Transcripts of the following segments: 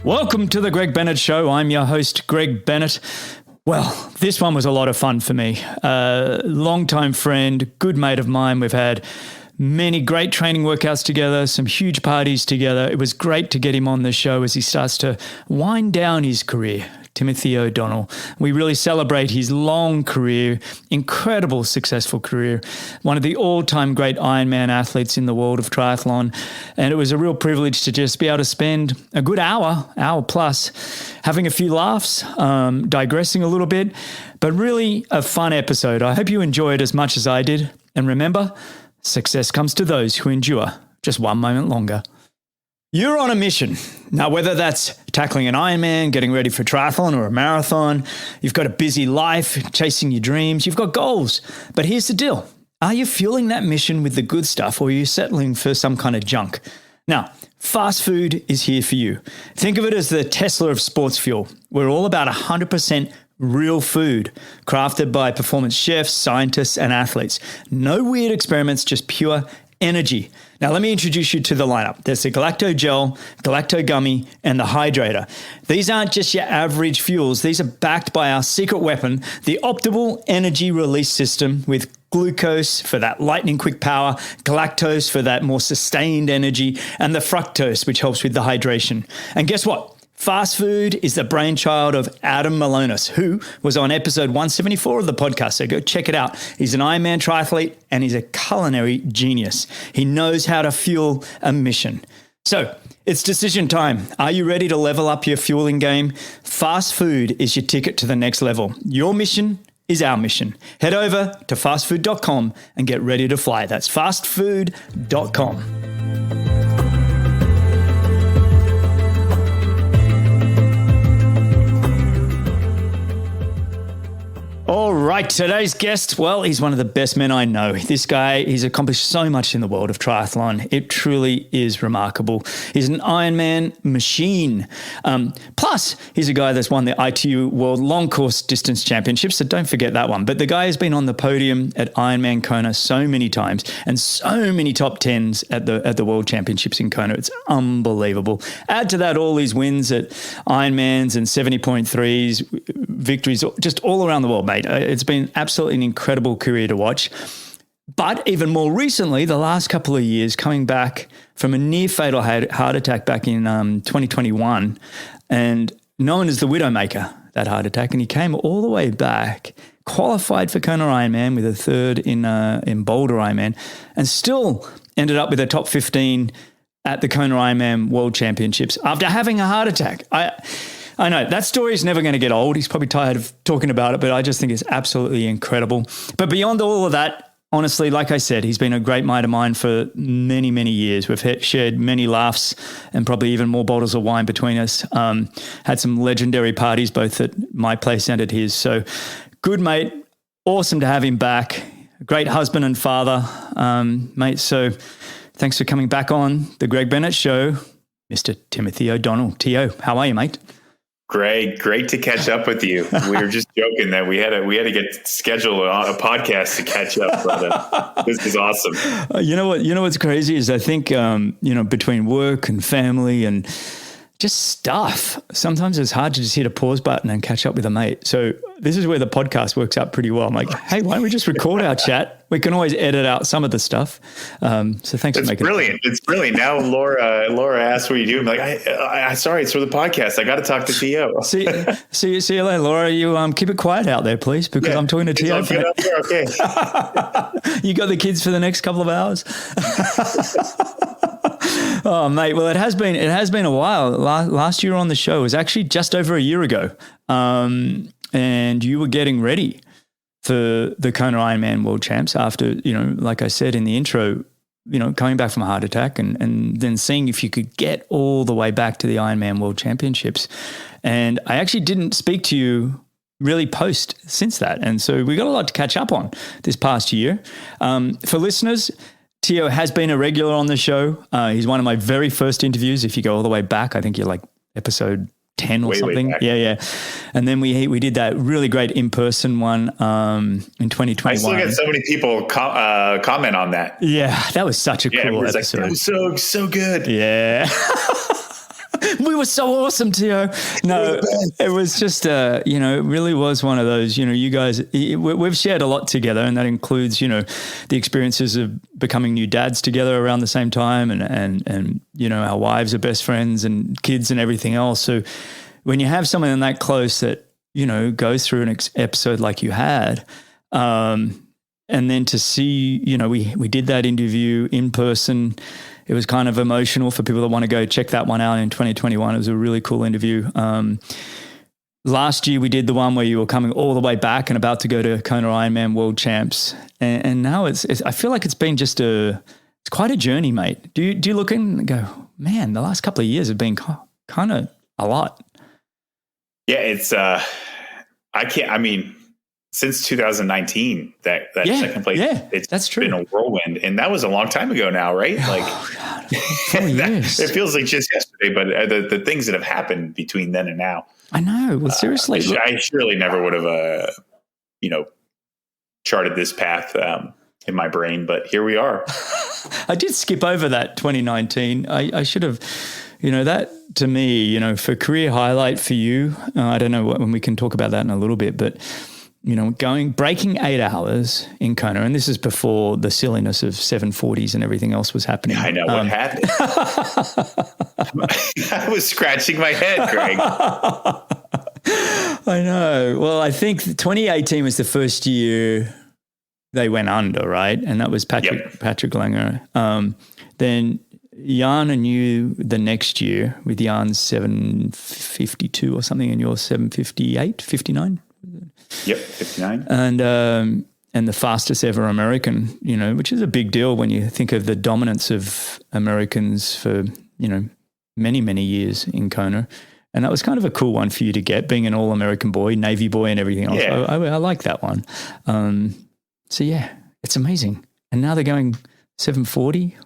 Welcome to the Greg Bennett Show. I'm your host, Greg Bennett. Well, this one was a lot of fun for me. Longtime friend, good mate of mine. We've had many great training workouts together, some huge parties together. It was great to get him on the show as he starts to wind down his career. Timothy O'Donnell. We really celebrate his long career, incredible successful career, one of the all-time great Ironman athletes in the world of triathlon. And it was a real privilege to just be able to spend a good hour plus, having a few laughs, digressing a little bit, but really a fun episode. I hope you enjoy it as much as I did. And remember, success comes to those who endure just one moment longer. You're on a mission. Now, whether that's tackling an Ironman, getting ready for triathlon or a marathon, you've got a busy life, chasing your dreams, you've got goals. But here's the deal. Are you fueling that mission with the good stuff, or are you settling for some kind of junk? Now, fast food is here for you. Think of it as the Tesla of sports fuel. We're all about 100% real food, crafted by performance chefs, scientists, and athletes. No weird experiments, just pure energy. Now, let me introduce you to the lineup. There's the Galacto Gel, Galacto Gummy, and the Hydrator. These aren't just your average fuels. These are backed by our secret weapon, the Optimal Energy Release System, with glucose for that lightning quick power, galactose for that more sustained energy, and the fructose, which helps with the hydration. And guess what? Fast food is the brainchild of Adam Malonis, who was on episode 174 of the podcast. So go check it out. He's an Ironman triathlete and he's a culinary genius. He knows how to fuel a mission. So it's decision time. Are you ready to level up your fueling game? Fast food is your ticket to the next level. Your mission is our mission. Head over to fastfood.com and get ready to fly. That's fastfood.com. All right, today's guest, well, he's one of the best men I know. This guy, he's accomplished so much in the world of triathlon. It truly is remarkable. He's an Ironman machine. Plus, he's a guy that's won the ITU World Long Course Distance Championships, so don't forget that one. But the guy has been on the podium at Ironman Kona so many times and so many top 10s at the World Championships in Kona. It's unbelievable. Add to that all these wins at Ironmans and 70.3s, victories, just all around the world, mate. It's been absolutely an incredible career to watch. But even more recently, the last couple of years, coming back from a near fatal heart attack back in 2021, and known as the Widowmaker, that heart attack, and he came all the way back, qualified for Kona Ironman with a third in Boulder Ironman, and still ended up with a top 15 at the Kona Ironman World Championships after having a heart attack. I know that story is never going to get old. He's probably tired of talking about it, but I just think it's absolutely incredible. But beyond all of that, honestly, like I said, he's been a great mate of mine for many, many years. We've shared many laughs and probably even more bottles of wine between us. Had some legendary parties, both at my place and at his. So good mate. Awesome to have him back. Great husband and father, mate. So thanks for coming back on the Greg Bennett Show, Mr. Timothy O'Donnell. T.O., how are you, mate? Great to catch up with you. We were just joking that we had to get scheduled a podcast to catch up, but this is awesome. You know what's crazy is I think between work and family and just stuff, sometimes it's hard to just hit a pause button and catch up with a mate. So this is where the podcast works out pretty well. I'm like, hey, why don't we just record our chat? We can always edit out some of the stuff. So thanks for making it. It's brilliant. Now Laura asked what you do. I'm like, I sorry, it's for the podcast. I got to talk to T.O. See you later, Laura. You keep it quiet out there, please, because I'm talking to T.O. Okay. You got the kids for the next couple of hours. Oh, mate. Well, it has been a while. Last year on the show was actually just over a year ago. And you were getting ready for the Kona Ironman World Champs after, like I said in the intro, coming back from a heart attack and then seeing if you could get all the way back to the Ironman World Championships. And I actually didn't speak to you really post since that. And so we got a lot to catch up on this past year. For listeners, T.O. has been a regular on the show. He's one of my very first interviews. If you go all the way back, I think you're like episode 10 or something. Yeah. And then we did that really great in-person one in 2021. I still get so many people comment on that. Yeah, that was such a cool episode. Like, that was so good. Yeah. We were so awesome, Tio. No, it was just, it really was one of those, you guys, we've shared a lot together, and that includes, the experiences of becoming new dads together around the same time, and our wives are best friends and kids and everything else. So when you have someone that close that, goes through an episode like you had, and then to see, we did that interview in person. It was kind of emotional for people that want to go check that one out in 2021. It was a really cool interview. Last year we did the one where you were coming all the way back and about to go to Kona Ironman World Champs. And now it's I feel like it's been just it's quite a journey, mate. Do you look in and go, man, the last couple of years have been kind of a lot? Yeah, it's, since 2019, that second place, that's true. Been a whirlwind, and that was a long time ago now, right? Like, God, 4 years. It feels like just yesterday, but the things that have happened between then and now. I know. Well, seriously, I surely never would have, charted this path in my brain, but here we are. I did skip over that 2019. I should have. That to me, for career highlight for you, I don't know when we can talk about that in a little bit, but, breaking 8 hours in Kona, and this is before the silliness of 740s and everything else was happening. I know what happened. I was scratching my head, Greg. I know. Well, I think 2018 was the first year they went under, right? And that was Patrick Langer. Then Jan and you the next year with Jan's 752 or something and yours 758, 59? Yep, 59. And the fastest ever American, which is a big deal when you think of the dominance of Americans for, many, many years in Kona. And that was kind of a cool one for you to get, being an all-American boy, Navy boy and everything else. Yeah. I like that one. So, yeah, it's amazing. And now they're going 740.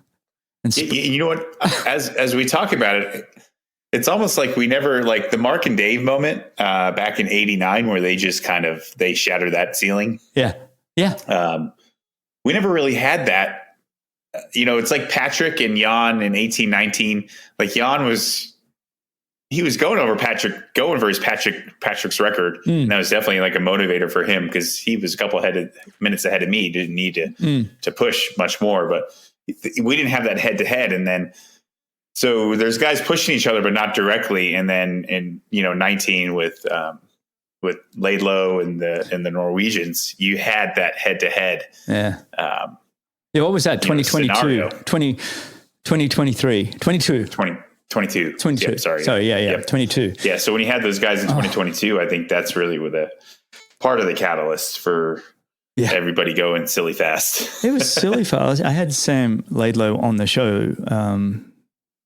And you know what? As we talk about it, it's almost like we never, like the Mark and Dave moment back in '89, where they just they shattered that ceiling. Yeah. Yeah. We never really had that. It's like Patrick and Jan in 1819. Like Jan was going for his Patrick's record. And that was definitely like a motivator for him, because he was a couple minutes ahead of me. He didn't need to push much more, but we didn't have that head to head. And then, so there's guys pushing each other, but not directly. And then in, 19 with Laidlow and the Norwegians, you had that head to head. Yeah. What was that? 2022, 2023, 22. 22. Yeah, sorry. Sorry. Yeah. Yep. 22. Yeah. So when you had those guys in 2022, I think that's really part of the catalyst for everybody going silly fast. It was silly fast. I had Sam Laidlow on the show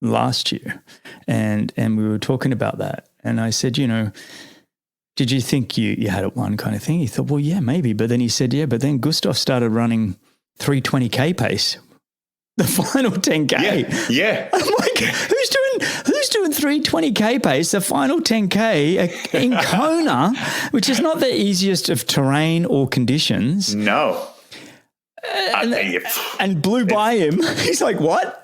last year, and we were talking about that. And I said, did you think you had it won kind of thing? He thought, well, yeah, maybe. But then he said, yeah, but then Gustav started running 320K pace, the final 10K. Yeah. I'm like, who's doing 320K pace, the final 10K in Kona, which is not the easiest of terrain or conditions. No. And blew by him. He's like, what?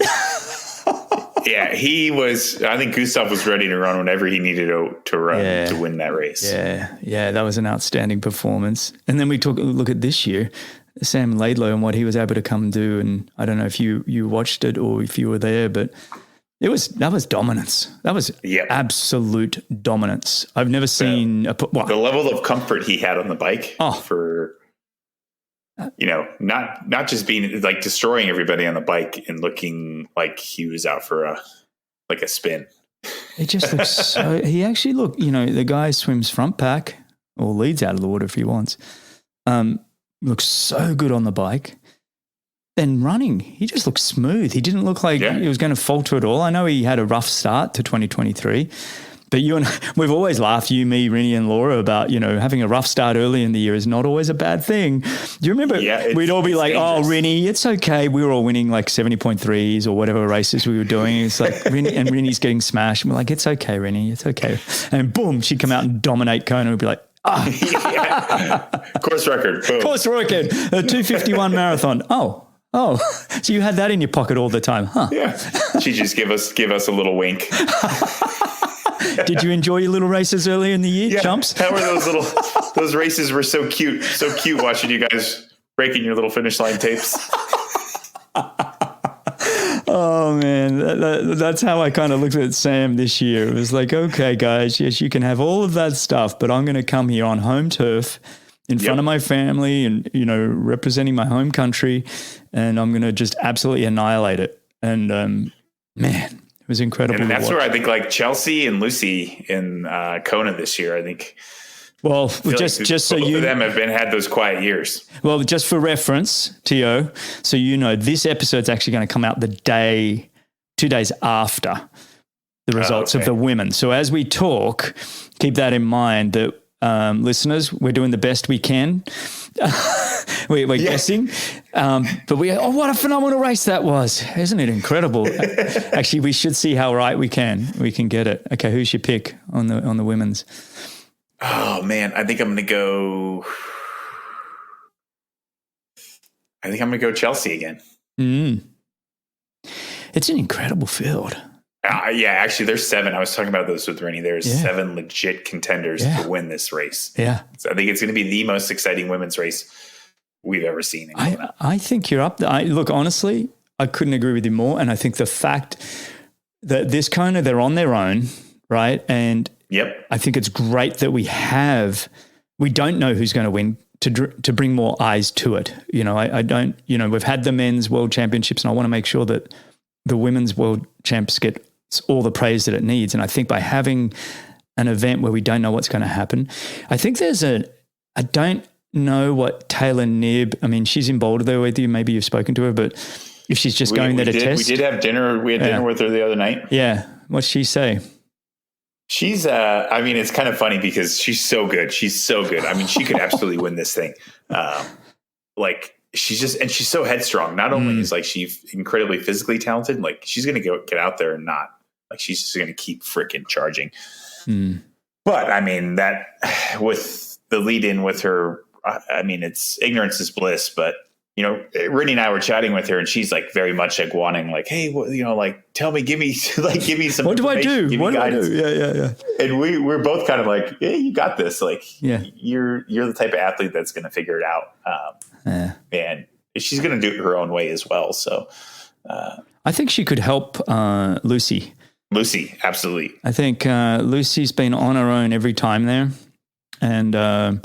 Yeah, I think Gustav was ready to run whenever he needed to run to win that race. Yeah, that was an outstanding performance. And then we look at this year, Sam Laidlow and what he was able to come and do. And I don't know if you watched it or if you were there, but that was dominance. That was absolute dominance. I've never seen the level of comfort he had on the bike for, not just being like destroying everybody on the bike and looking like he was out for a spin. It just looks so, he actually looked, the guy swims front pack or leads out of the water if he wants. Looks so good on the bike. Then running, he just looked smooth. He didn't look like he was going to falter at all. I know he had a rough start to 2023, but we've always laughed, you, me, Rinny and Laura, about, having a rough start early in the year is not always a bad thing. Do you remember we'd all be like, dangerous. Oh, Rinny, it's okay. We were all winning like 70.3s or whatever races we were doing. It's like, Rinny's getting smashed. And we're like, it's okay, Rinny, it's okay. And boom, she'd come out and dominate Kona. We'd be like, course record. Boom. Course record. A 2:51 marathon. Oh, Oh, so you had that in your pocket all the time, huh? Yeah. She just give us a little wink. Did you enjoy your little races early in the year, chumps? How were those races were so cute watching you guys breaking your little finish line tapes. Oh man, that's how I kind of looked at Sam this year. It was like, okay, guys, yes, you can have all of that stuff, but I'm going to come here on home turf in front of my family and, representing my home country, and I'm going to just absolutely annihilate it. And man, it was incredible. And that's where I think like Chelsea and Lucy in Kona this year, I think. Well, just so both of them have had those quiet years. Well, just for reference, Tio, so this episode's actually going to come out 2 days after the results of the women. So as we talk, keep that in mind that listeners, we're doing the best we can. We're guessing. But what a phenomenal race that was. Isn't it incredible? Actually, we should see how right we can get it. Okay, who's your pick on the women's? Oh man, I think I'm going to go Chelsea again. It's an incredible field. Yeah, actually there's 7. I was talking about this with Rennie. There's 7 legit contenders to win this race. Yeah. So I think it's going to be the most exciting women's race we've ever seen. I think you're up there. Look, honestly, I couldn't agree with you more. And I think the fact that this Kona, they're on their own, right? And I think it's great that we don't know who's going to win to bring more eyes to it. I don't, we've had the men's world championships and I want to make sure that the women's world champs get all the praise that it needs. And I think by having an event where we don't know what's going to happen, I think I don't know what Taylor Knibb, I mean, she's in Boulder there with you. Maybe you've spoken to her, but if she's just going there to test. We did have dinner. We had dinner with her the other night. Yeah. What'd she say? She's, it's kind of funny because she's so good. She's so good. I mean, she could absolutely win this thing. She's so headstrong. Not only is she's incredibly physically talented, she's going to get out there and not she's just going to keep freaking charging. But I mean that with the lead in with her, it's ignorance is bliss, but Rennie and I were chatting with her and she's very much wanting hey, tell me, give me some. What do I do? What do I do? Yeah. And we're both kind of yeah, you got this. You're the type of athlete that's going to figure it out. And she's going to do it her own way as well. So I think she could help Lucy. Lucy, absolutely. I think Lucy's been on her own every time there. And I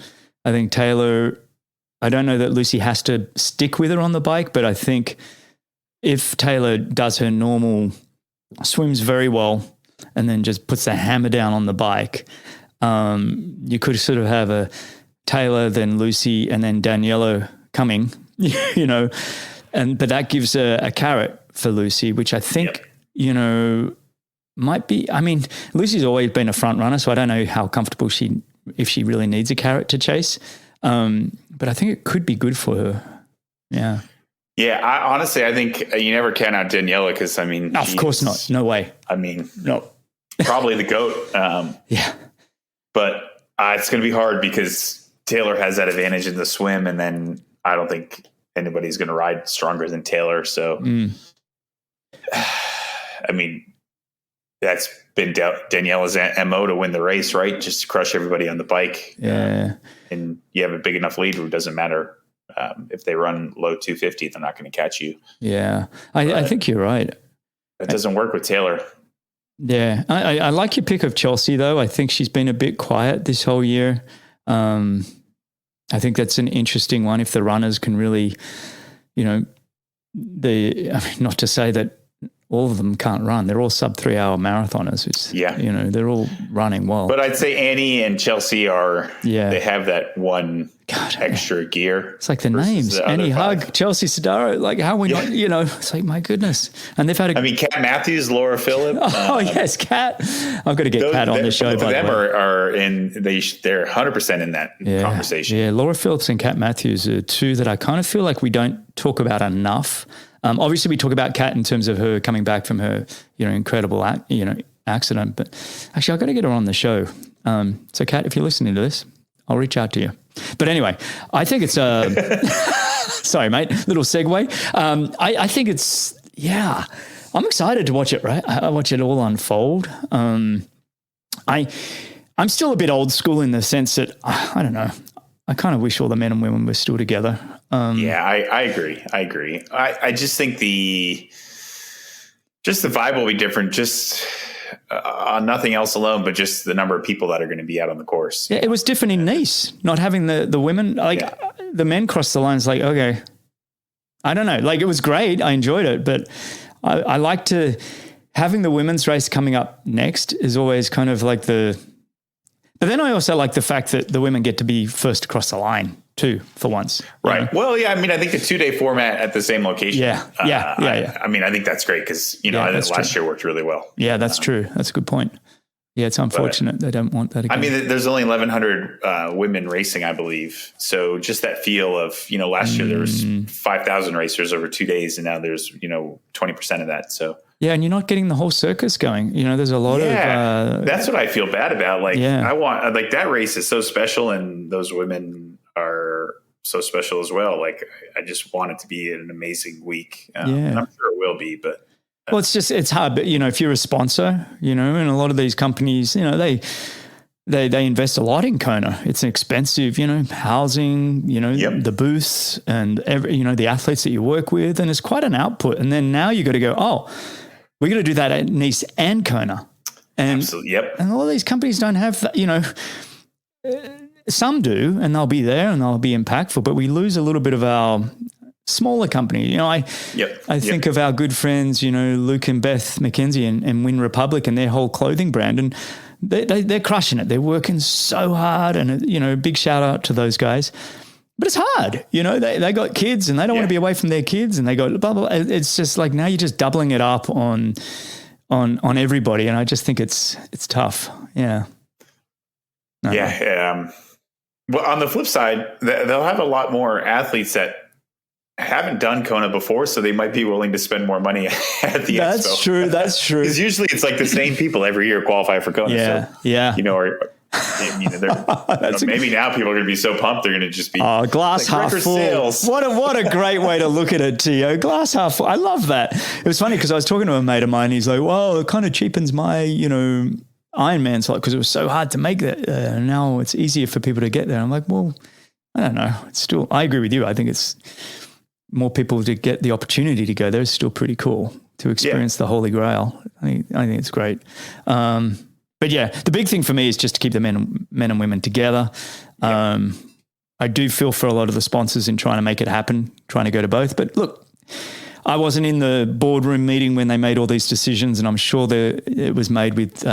think Taylor, I don't know that Lucy has to stick with her on the bike, but I think if Taylor does her normal, swims very well, and then just puts the hammer down on the bike, you could sort of have a Taylor, then Lucy, and then Daniela coming, but that gives a carrot for Lucy, which I think, might be, Lucy's always been a front runner, so I don't know how comfortable if she really needs a carrot to chase. But I think it could be good for her. Yeah. Yeah. I think you never count out Daniela because, of course not. No way. No, probably the GOAT. Yeah. But it's going to be hard because Taylor has that advantage in the swim. And then I don't think anybody's going to ride stronger than Taylor. So, that's been Daniela's MO to win the race, right? Just to crush everybody on the bike. Yeah. And you have a big enough lead where it doesn't matter if they run low 250, they're not going to catch you. Yeah. I think you're right. That doesn't work with Taylor. Yeah. I like your pick of Chelsea, though. I think she's been a bit quiet this whole year. I think that's an interesting one if the runners can really, not to say that all of them can't run. They're all sub 3 hour marathoners. They're all running well. But I'd say Annie and Chelsea they have that one extra gear. It's like the names. Annie Hug, Chelsea Sodaro. How are we not, it's my goodness. And they've had Kat Matthews, Laura Phillip. Yes, Kat. I've got to get Kat on the show. Both of them are they're 100% in that conversation. Yeah, Laura Phillips and Kat Matthews are two that I kind of feel like we don't talk about enough. Obviously, we talk about Kat in terms of her coming back from her, incredible, accident. But actually, I've got to get her on the show. So, Kat, if you're listening to this, I'll reach out to you. But anyway, I think it's Sorry, mate. Little segue. I think it's, I'm excited to watch it, right? I watch it all unfold. I'm still a bit old school in the sense that, I don't know, I kind of wish all the men and women were still together. I agree. I just think the vibe will be different, just on nothing else alone, but just the number of people that are going to be out on the course. Yeah, it was different in Nice, not having the women, the men cross the lines like, okay, I don't know. Like, it was great. I enjoyed it, but I like to, having the women's race coming up next is always kind of like but then I also like the fact that the women get to be first across the line too, for once. Right. You know? Well, yeah, I mean, I think the 2-day format at the same location. Yeah. I mean, I think that's great because, I think last year worked really well. Yeah, that's true. That's a good point. Yeah, it's unfortunate they don't want that again. I mean, there's only 1,100 women racing, I believe. So just that feel of, last year there was 5,000 racers over 2 days, and now there's, 20% of that. So yeah, and you're not getting the whole circus going. There's a lot of that's what I feel bad about. Like, I want, like, that race is so special, and those women are so special as well. Like, I just want it to be an amazing week. And I'm sure it will be, but. Well, it's hard, but if you're a sponsor, and a lot of these companies, they invest a lot in Kona. It's expensive, housing, the booths and the athletes that you work with, and it's quite an output. And then now you got to go, we're going to do that at Nice and Kona. And, absolutely, yep. And a lot of these companies don't have that, some do, and they'll be there and they'll be impactful, but we lose a little bit of our smaller company. I think of our good friends, Luke and Beth McKenzie and Win Republic and their whole clothing brand, and they're crushing it. They're working so hard, and big shout out to those guys. But it's hard, they got kids and they don't want to be away from their kids, and they got blah, blah, blah. It's just like, now you're just doubling it up on everybody. And I just think it's tough. Yeah. Well, on the flip side, they'll have a lot more athletes that haven't done Kona before, so they might be willing to spend more money at the expo. That's true. Because usually it's like the same people every year qualify for Kona. Maybe now people are going to be so pumped they're going to just be glass half full. Sales. What a great way to look at it, Tio. Glass half full. I love that. It was funny because I was talking to a mate of mine. He's like, "Well, it kind of cheapens my Ironman slot because it was so hard to make that. Now it's easier for people to get there." I'm like, well, I don't know. It's still, I agree with you. I think it's more people to get the opportunity to go there is still pretty cool to experience the Holy Grail. I think it's great. But yeah, the big thing for me is just to keep the men and women together. I do feel for a lot of the sponsors in trying to make it happen, trying to go to both. But look, I wasn't in the boardroom meeting when they made all these decisions, and I'm sure it was made with.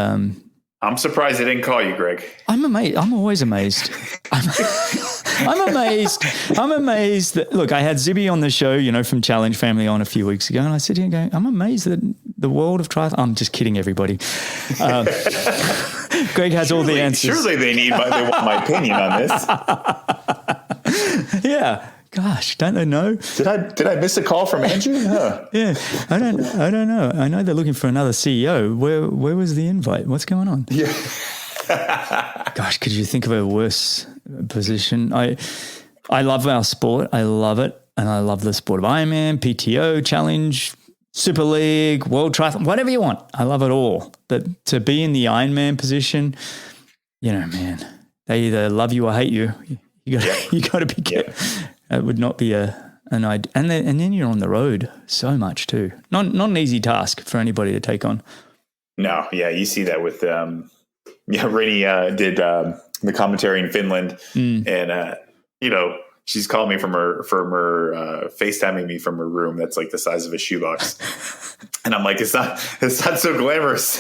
I'm surprised they didn't call you, Greg. I'm amazed. I'm always amazed. I'm amazed. I'm amazed that, look, I had Zibby on the show, from Challenge Family on a few weeks ago, and I said, I'm amazed that the world of triathlon. I'm just kidding, everybody. Greg has all the answers. Surely they want my opinion on this. Yeah. Gosh, don't they know? Did I miss a call from Andrew? Huh. Yeah, I don't know. I know they're looking for another CEO. Where was the invite? What's going on? Yeah. Gosh, could you think of a worse position? I love our sport. I love it, and I love the sport of Ironman, PTO, Challenge, Super League, World Triathlon, whatever you want. I love it all. But to be in the Ironman position, man, they either love you or hate you. You got to be careful. It would not be an idea. And then you're on the road so much too. Not an easy task for anybody to take on. No, yeah, you see that with Rini did the commentary in Finland, and she's called me from her FaceTiming me from her room that's like the size of a shoebox. And I'm like, it's not so glamorous.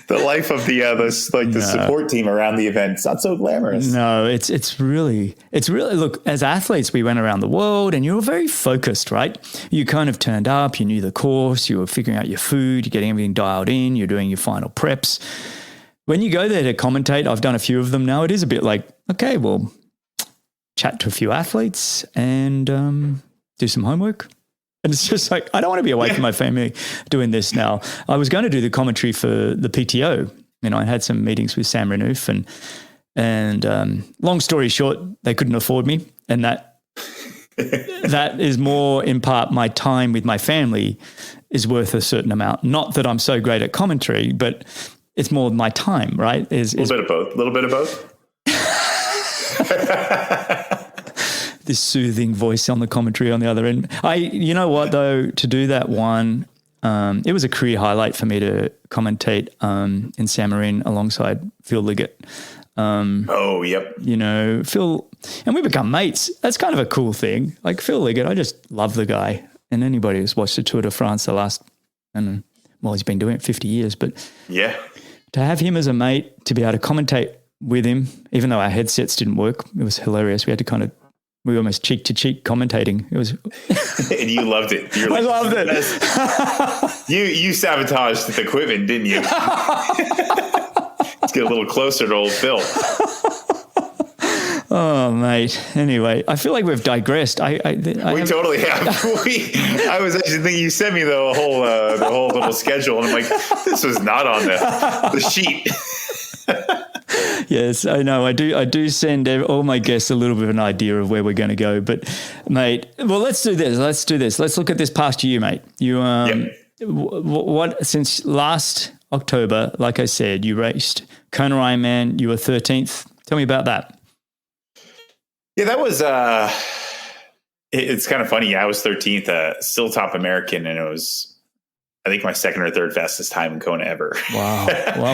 The life of the support team around the event, it's not so glamorous. No, it's really, look, as athletes, we went around the world and you were very focused, right? You kind of turned up, you knew the course, you were figuring out your food, you're getting everything dialed in, you're doing your final preps. When you go there to commentate, I've done a few of them now, it is a bit like, okay, well, chat to a few athletes and do some homework. And it's just like, I don't want to be away from my family doing this now. I was going to do the commentary for the PTO. I had some meetings with Sam Renouf and long story short, they couldn't afford me. And that that is more in part my time with my family is worth a certain amount. Not that I'm so great at commentary, but it's more my time, right? A little bit of both. This soothing voice on the commentary on the other end. You know what though, to do that one, it was a career highlight for me to commentate in San Marino alongside Phil Liggett. Yep. You know, Phil, and we become mates. That's kind of a cool thing. Like Phil Liggett, I just love the guy. And anybody who's watched the Tour de France the last, he's been doing it 50 years, but yeah, to have him as a mate, to be able to commentate with him, even though our headsets didn't work, it was hilarious. We were almost cheek to cheek commentating. It was, and you loved it. I loved it. You sabotaged the equipment, didn't you? Let's get a little closer to old Phil. Oh, mate. Anyway, I feel like we've digressed. We totally have. I was actually thinking you sent me the whole little schedule, and I'm like, this was not on the sheet. Yes, I know. I do send all my guests a little bit of an idea of where we're going to go. But, mate, well, let's do this. Let's look at this past year, mate. You, what since last October, like I said, you raced Kona Ironman. You were 13th. Tell me about that. Yeah, that was. It's kind of funny. Yeah, I was 13th, still top American, and it was, I think, my second or third fastest time in Kona ever. Wow.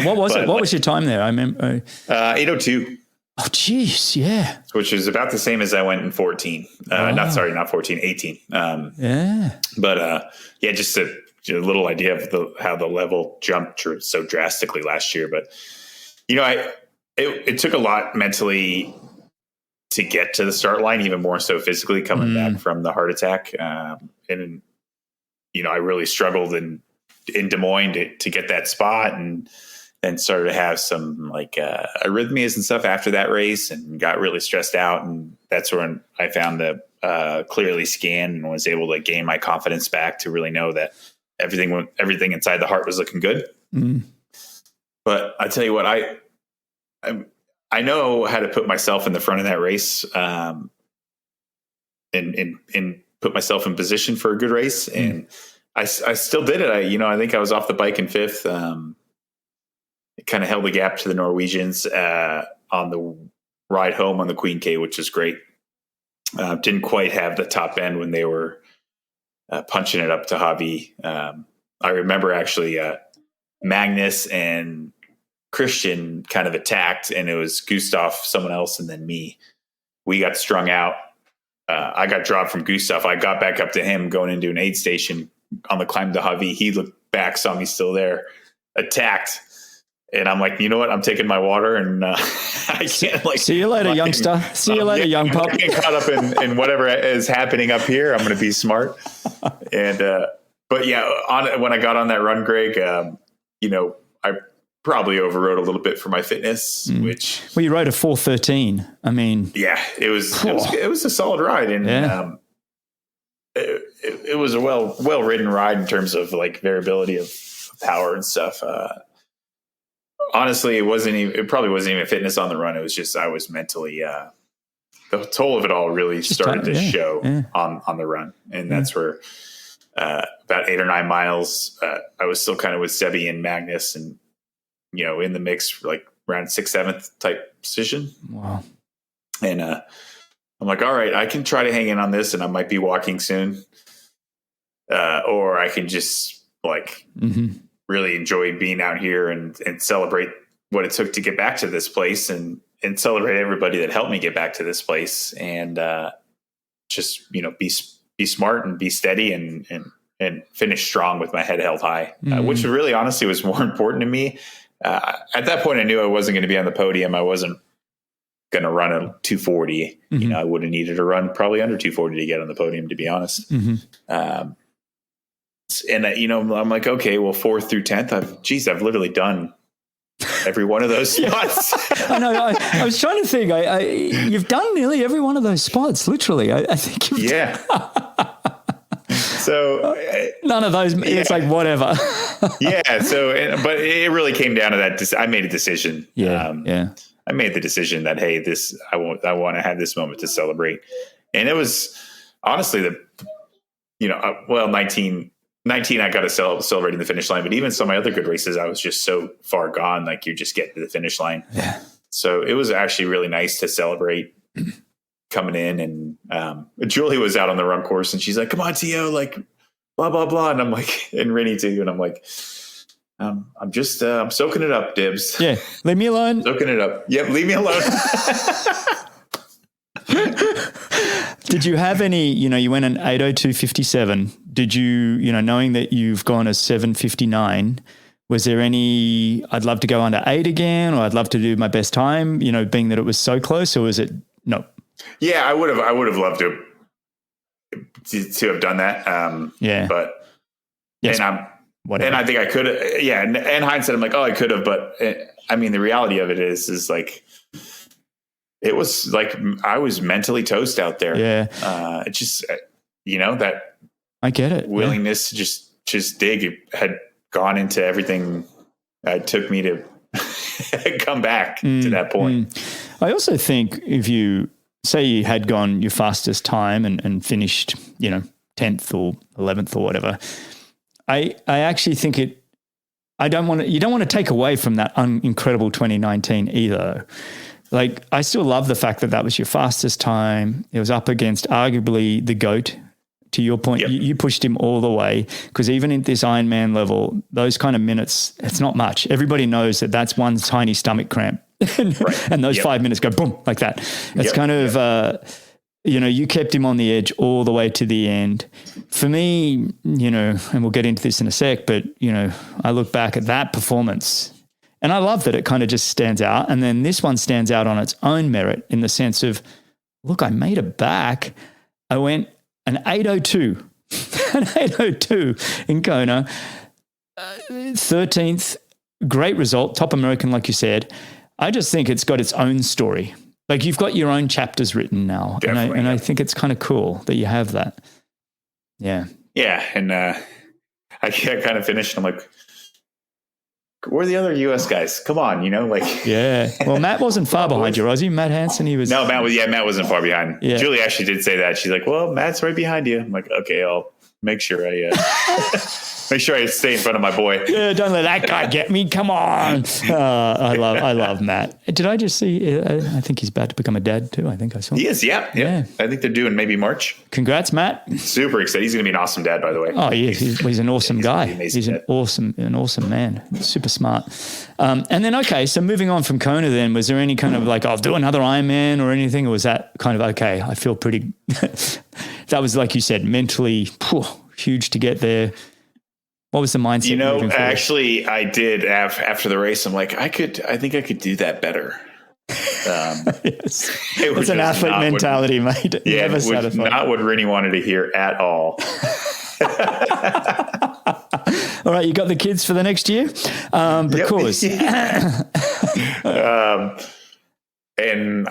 What was it? What was your time there? I remember 8:02. Oh, geez. Yeah. Which is about the same as I went in 14. Not 14, 18. Yeah. But just a little idea of how the level jumped so drastically last year. But, it took a lot mentally to get to the start line, even more so physically coming back from the heart attack. And I really struggled in Des Moines to get that spot, and then started to have some arrhythmias and stuff after that race, and got really stressed out. And that's when I found the Clearly scan and was able to gain my confidence back to really know that everything inside the heart was looking good. But I tell you what, I know how to put myself in the front of that race, and put myself in position for a good race. And I still did it. I think I was off the bike in fifth. It kind of held the gap to the Norwegians on the ride home on the Queen K, which is great. Didn't quite have the top end when they were punching it up to Javi. I remember actually Magnus and Christian kind of attacked, and it was Gustav, someone else, and then me. We got strung out. I got dropped from Gustav. I got back up to him going into an aid station on the climb to Javi. He looked back, saw me still there, attacked. And I'm like, you know what? I'm taking my water, and I can't see you later, youngster. See you later, young pup. Get caught up in whatever is happening up here. I'm going to be smart. And, but yeah, when I got on that run, Greg, I probably overrode a little bit for my fitness, which. Well, you rode a 4:13. I mean, yeah, it was a solid ride. And, it was a well-ridden ride in terms of variability of power and stuff. Honestly, it probably wasn't even fitness on the run. It was just, I was mentally, the toll of it all really started to show on the run. And that's where, about 8 or 9 miles, I was still kind of with Sebi and Magnus, and, in the mix, around 6th, 7th type position. Wow. And, I'm like, all right, I can try to hang in on this, and I might be walking soon. Or I can just really enjoy being out here and celebrate what it took to get back to this place, and celebrate everybody that helped me get back to this place, and just, be smart and be steady and finish strong with my head held high, which really honestly was more important to me. At that point, I knew I wasn't going to be on the podium. I wasn't going to run a 240. I would have needed to run probably under 240 to get on the podium, to be honest. And I'm like, okay, well, 4th through 10th, I've literally done every one of those spots. I know. I was trying to think. You've done nearly every one of those spots, literally. I think. So none of those. It's like whatever. But it really came down to that. I made a decision. I made the decision that, hey, I want to have this moment to celebrate. And it was honestly, 19, I got to celebrating the finish line, but even some of my other good races, I was just so far gone. Like you just get to the finish line. Yeah. So it was actually really nice to celebrate coming in. And Julie was out on the run course and she's like, come on, Tio, like blah, blah, blah. And I'm like, and Rennie too. And I'm like, I'm just, I'm soaking it up, Dibs. Yeah. Leave me alone. Soaking it up. Yep. Leave me alone. Did you have any, you went an 8:02:57. Did you, knowing that you've gone a 7:59, was there any, I'd love to go under 8 again, or I'd love to do my best time, being that it was so close, or was it no? Yeah, I would have loved to have done that. Yeah. But, yes, whatever. And I think I could have, yeah. And hindsight, I'm like, oh, I could have, but I mean, the reality of it is like, it was like I was mentally toast out there. Yeah. It just, that I get it. willingness to just dig had gone into everything. It took me to come back to that point. I also think if you say you had gone your fastest time and finished, 10th or 11th or whatever, I actually think you don't want to take away from that incredible 2019 either. Like, I still love the fact that was your fastest time. It was up against arguably the GOAT. To your point, yep. you pushed him all the way, because even at this Ironman level, those kind of minutes, it's not much. Everybody knows that that's one tiny stomach cramp. And those 5 minutes go boom, like that. It's kind of, you kept him on the edge all the way to the end. For me, and we'll get into this in a sec, but, I look back at that performance and I love that it kind of just stands out. And then this one stands out on its own merit in the sense of, look, I made it back. I went an 8:02, an 8:02 in Kona, 13th, great result, top American, like you said. I just think it's got its own story. Like, you've got your own chapters written now. And I think it's kind of cool that you have that. Yeah. Yeah. And I kind of finished and I'm like, where are the other US guys? Come on, Yeah. Well, Matt wasn't far behind you, was he? Matt Hansen, he was. No, Matt wasn't far behind. Yeah. Julie actually did say that. She's like, well, Matt's right behind you. I'm like, okay, I'll make sure I stay in front of my boy. Yeah, don't let that guy get me. Come on. I love Matt. Did I just see? I think he's about to become a dad too. I think I saw. He is. Yeah. I think they're doing maybe March. Congrats, Matt. Super excited. He's going to be an awesome dad, by the way. Oh, yeah. He's an awesome guy. He's an awesome man. Super smart. And then, okay, so moving on from Kona then, was there any kind of like, I'll do another Ironman or anything? Or was that kind of, okay, I feel pretty, that was, like you said, mentally huge to get there. What was the mindset? Actually, I did after the race. I'm like, I think I could do that better. Yes. It's an athlete mentality, mate. Yeah, never satisfied. Not what Rennie wanted to hear at all. All right, you got the kids for the next year? Because. And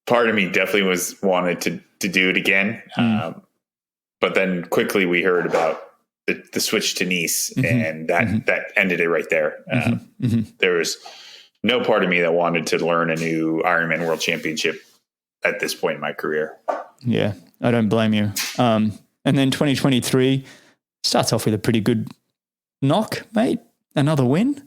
part of me definitely wanted to do it again. But then quickly we heard about the switch to Nice, and that ended it right there. There was no part of me that wanted to learn a new Ironman World Championship at this point in my career. Yeah, I don't blame you. And then 2023 starts off with a pretty good knock, mate. Another win.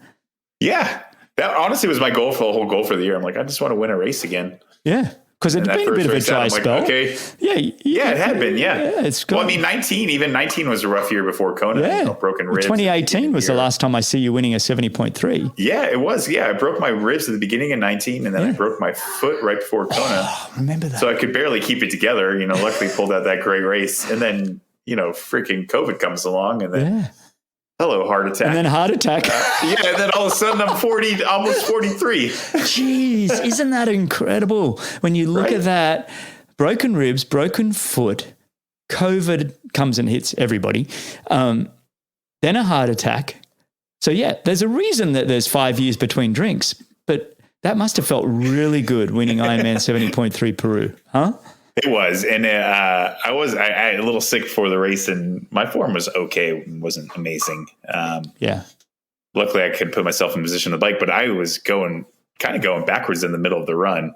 Yeah, that honestly was my goal for the whole goal for the year. I'm like, I just want to win a race again. Yeah. Because it had been a bit of a dry spell. Okay. Yeah, it had been. Yeah. It's good. Well, I mean, 19 was a rough year before Kona. Yeah. Broken ribs. 2018 was the last time I see you winning a 70.3. Yeah, it was. Yeah. I broke my ribs at the beginning of 19, and then I broke my foot right before Kona. Oh, remember that. So I could barely keep it together. Luckily pulled out that great race. And then, freaking COVID comes along, and then hello, heart attack. And then heart attack. And then all of a sudden I'm 40, almost 43. Jeez, isn't that incredible? When you look at that, broken ribs, broken foot, COVID comes and hits everybody, then a heart attack. So there's a reason that there's 5 years between drinks, but that must have felt really good winning Ironman 70.3 Peru, huh? It was. And I was a little sick before the race, and my form was okay. It wasn't amazing. Luckily I could put myself in position on the bike, but I was going backwards in the middle of the run.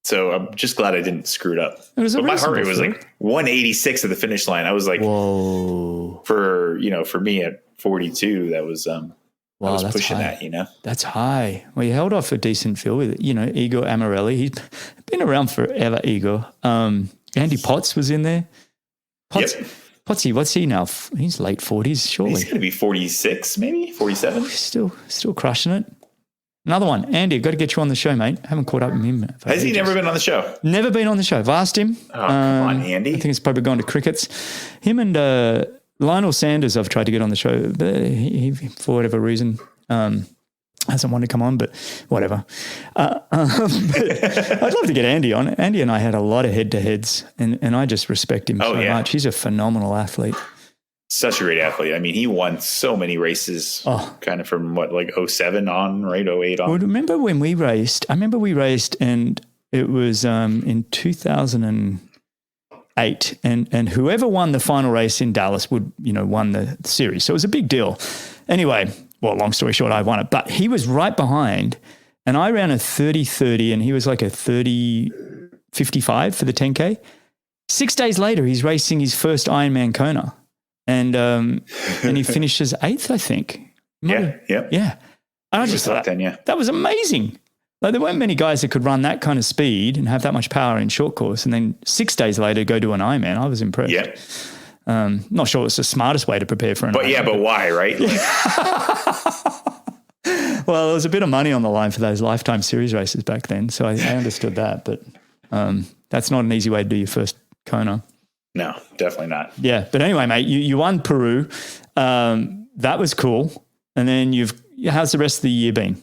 So I'm just glad I didn't screw it up. But my heart rate was like 186 at the finish line. I was like, whoa, for me at 42, that was, I was pushing high. that, you know. That's high. Well, you held off a decent field with it. You know, Igor Amarelli. He's been around forever, Igor. Andy Potts was in there. Potsy, what's he now? He's late 40s, surely. He's going to be 46, maybe 47. Still crushing it. Another one. Andy, I've got to get you on the show, mate. Haven't caught up with him. Has he never been on the show? Never been on the show. I've asked him. Oh, come on, Andy. I think he's probably gone to crickets. Him and Lionel Sanders I've tried to get on the show, but he for whatever reason, hasn't wanted to come on, but whatever. But I'd love to get Andy on. Andy and I had a lot of head-to-heads, and I just respect him so much. He's a phenomenal athlete. Such a great athlete. I mean, he won so many races kind of from like 07 on, right? 08 on. Well, remember when we raced? I remember we raced and it was in 2008 and whoever won the final race in Dallas won the series. So it was a big deal. Anyway, well, long story short, I won it. But he was right behind and I ran a 30-30 and he was like a 30-55 for the 10K. 6 days later, he's racing his first Ironman Kona. And he finishes 8th, I think. Yeah. And I just thought that was amazing. Like there weren't many guys that could run that kind of speed and have that much power in short course, and then 6 days later go do an Ironman. I was impressed. Yeah. Not sure it's the smartest way to prepare for an Ironman. But why, right? Well, there was a bit of money on the line for those Lifetime Series races back then, so I understood that. But that's not an easy way to do your first Kona. No, definitely not. Yeah. But anyway, mate, you won Peru. That was cool. And then how's the rest of the year been?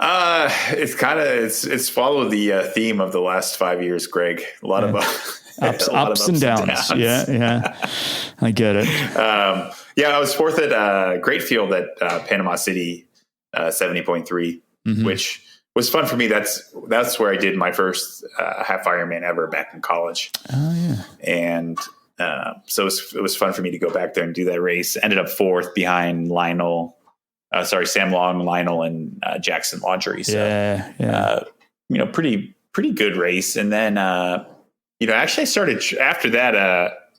It's followed the theme of the last 5 years, Greg. A lot of ups and downs. Yeah. I get it. I was fourth at Great Field at Panama City 70.3, which was fun for me. That's where I did my first half Ironman ever back in college. Oh yeah. And so it was fun for me to go back there and do that race. Ended up fourth behind Sam Long, Lionel, and Jackson Laundrie. So, pretty good race. And then, actually I started after that,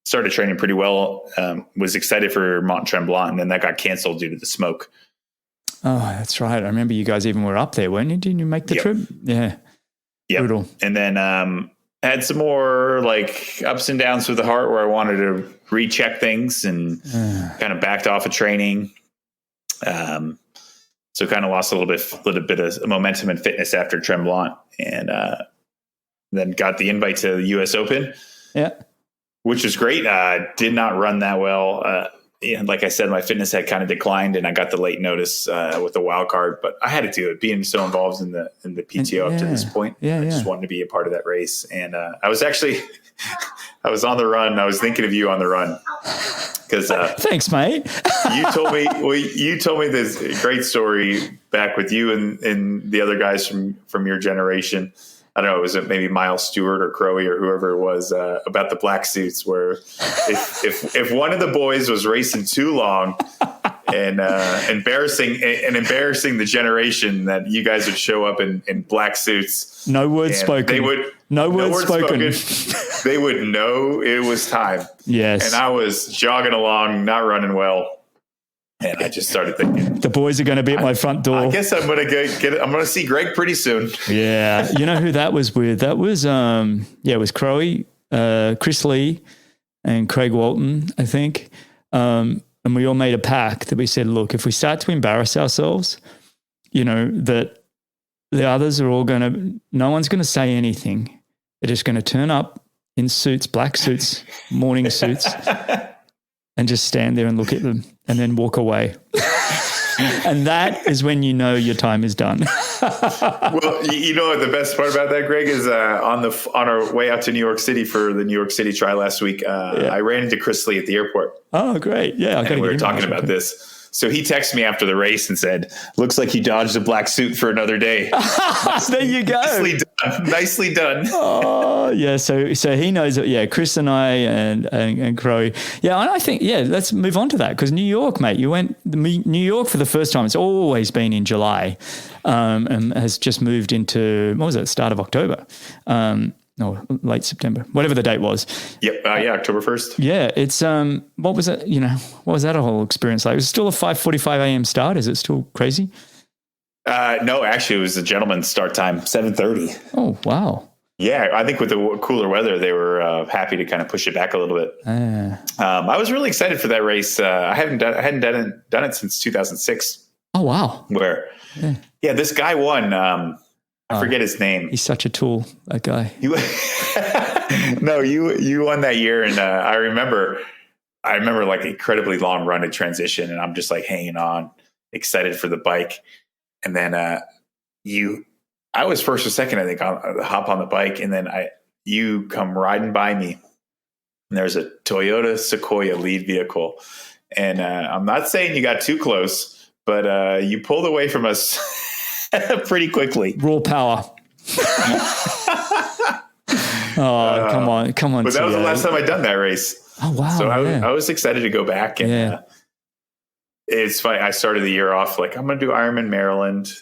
started training pretty well, was excited for Mont Tremblant, and then that got canceled due to the smoke. Oh, that's right. I remember you guys even were up there, weren't you? Didn't you make the trip? Yeah. Yeah. Brutal. And then had some more like ups and downs with the heart where I wanted to recheck things and kind of backed off of training. So kind of lost a little bit of momentum and fitness after Tremblant, and then got the invite to the US Open. Yeah. Which was great. Did not run that well. Like I said, my fitness had kind of declined, and I got the late notice with the wild card. But I had to do it, being so involved in the PTO up to this point. I just wanted to be a part of that race, and I was on the run. I was thinking of you on the run because thanks, mate. you told me this great story back with you and the other guys from your generation. I don't know, was it maybe Miles Stewart or Crowe or whoever it was, about the black suits, where if one of the boys was racing too long and embarrassing the generation, that you guys would show up in black suits. No words spoken. No words spoken. They would know it was time. Yes. And I was jogging along, not running well. And I just started thinking, the boys are going to be at my front door. I guess I'm going to I'm going to see Greg pretty soon. Yeah. You know who that was with? That was, it was Crowe, Chris Lee and Craig Walton, I think. And we all made a pact that we said, look, if we start to embarrass ourselves, that the others are all no one's going to say anything. They're just going to turn up in suits, black suits, morning suits, and just stand there and look at them and then walk away. And that is when you know your time is done. Well, you know what the best part about that, Greg, is on our way out to New York City for the New York City Tri last week, I ran into Chris Lee at the airport. Oh, great. Yeah. We were talking about this. So he texted me after the race and said, "Looks like you dodged a black suit for another day." There you go. Nicely done. Nicely done. Oh yeah. So he knows it. Yeah. Chris and I and Crow. Yeah. And I think, let's move on to that, because New York, mate, you went New York for the first time. It's always been in July, and has just moved into, what was it? Start of October. Or late September, whatever the date was. Yep. October 1st. Yeah. It's, what was it? What was that whole experience like? Was it still a 5:45 a.m. start? Is it still crazy? No, actually it was a gentleman's start time, 7:30. Oh, wow. Yeah. I think with the cooler weather, they were happy to kind of push it back a little bit. I was really excited for that race. I hadn't done it since 2006. Oh, wow. Where, this guy won, I forget his name. He's such a tool, that guy. No, you won that year, and I remember like incredibly long run at transition, and I'm just like hanging on, excited for the bike, and then I was first or second, I think, hop on the bike, and then you come riding by me, and there's a Toyota Sequoia lead vehicle, and I'm not saying you got too close, but you pulled away from us. Pretty quickly. Raw power. Come on. But that was the last time I'd done that race. Oh, wow. So I was excited to go back. And it's funny. I started the year off like, I'm going to do Ironman Maryland.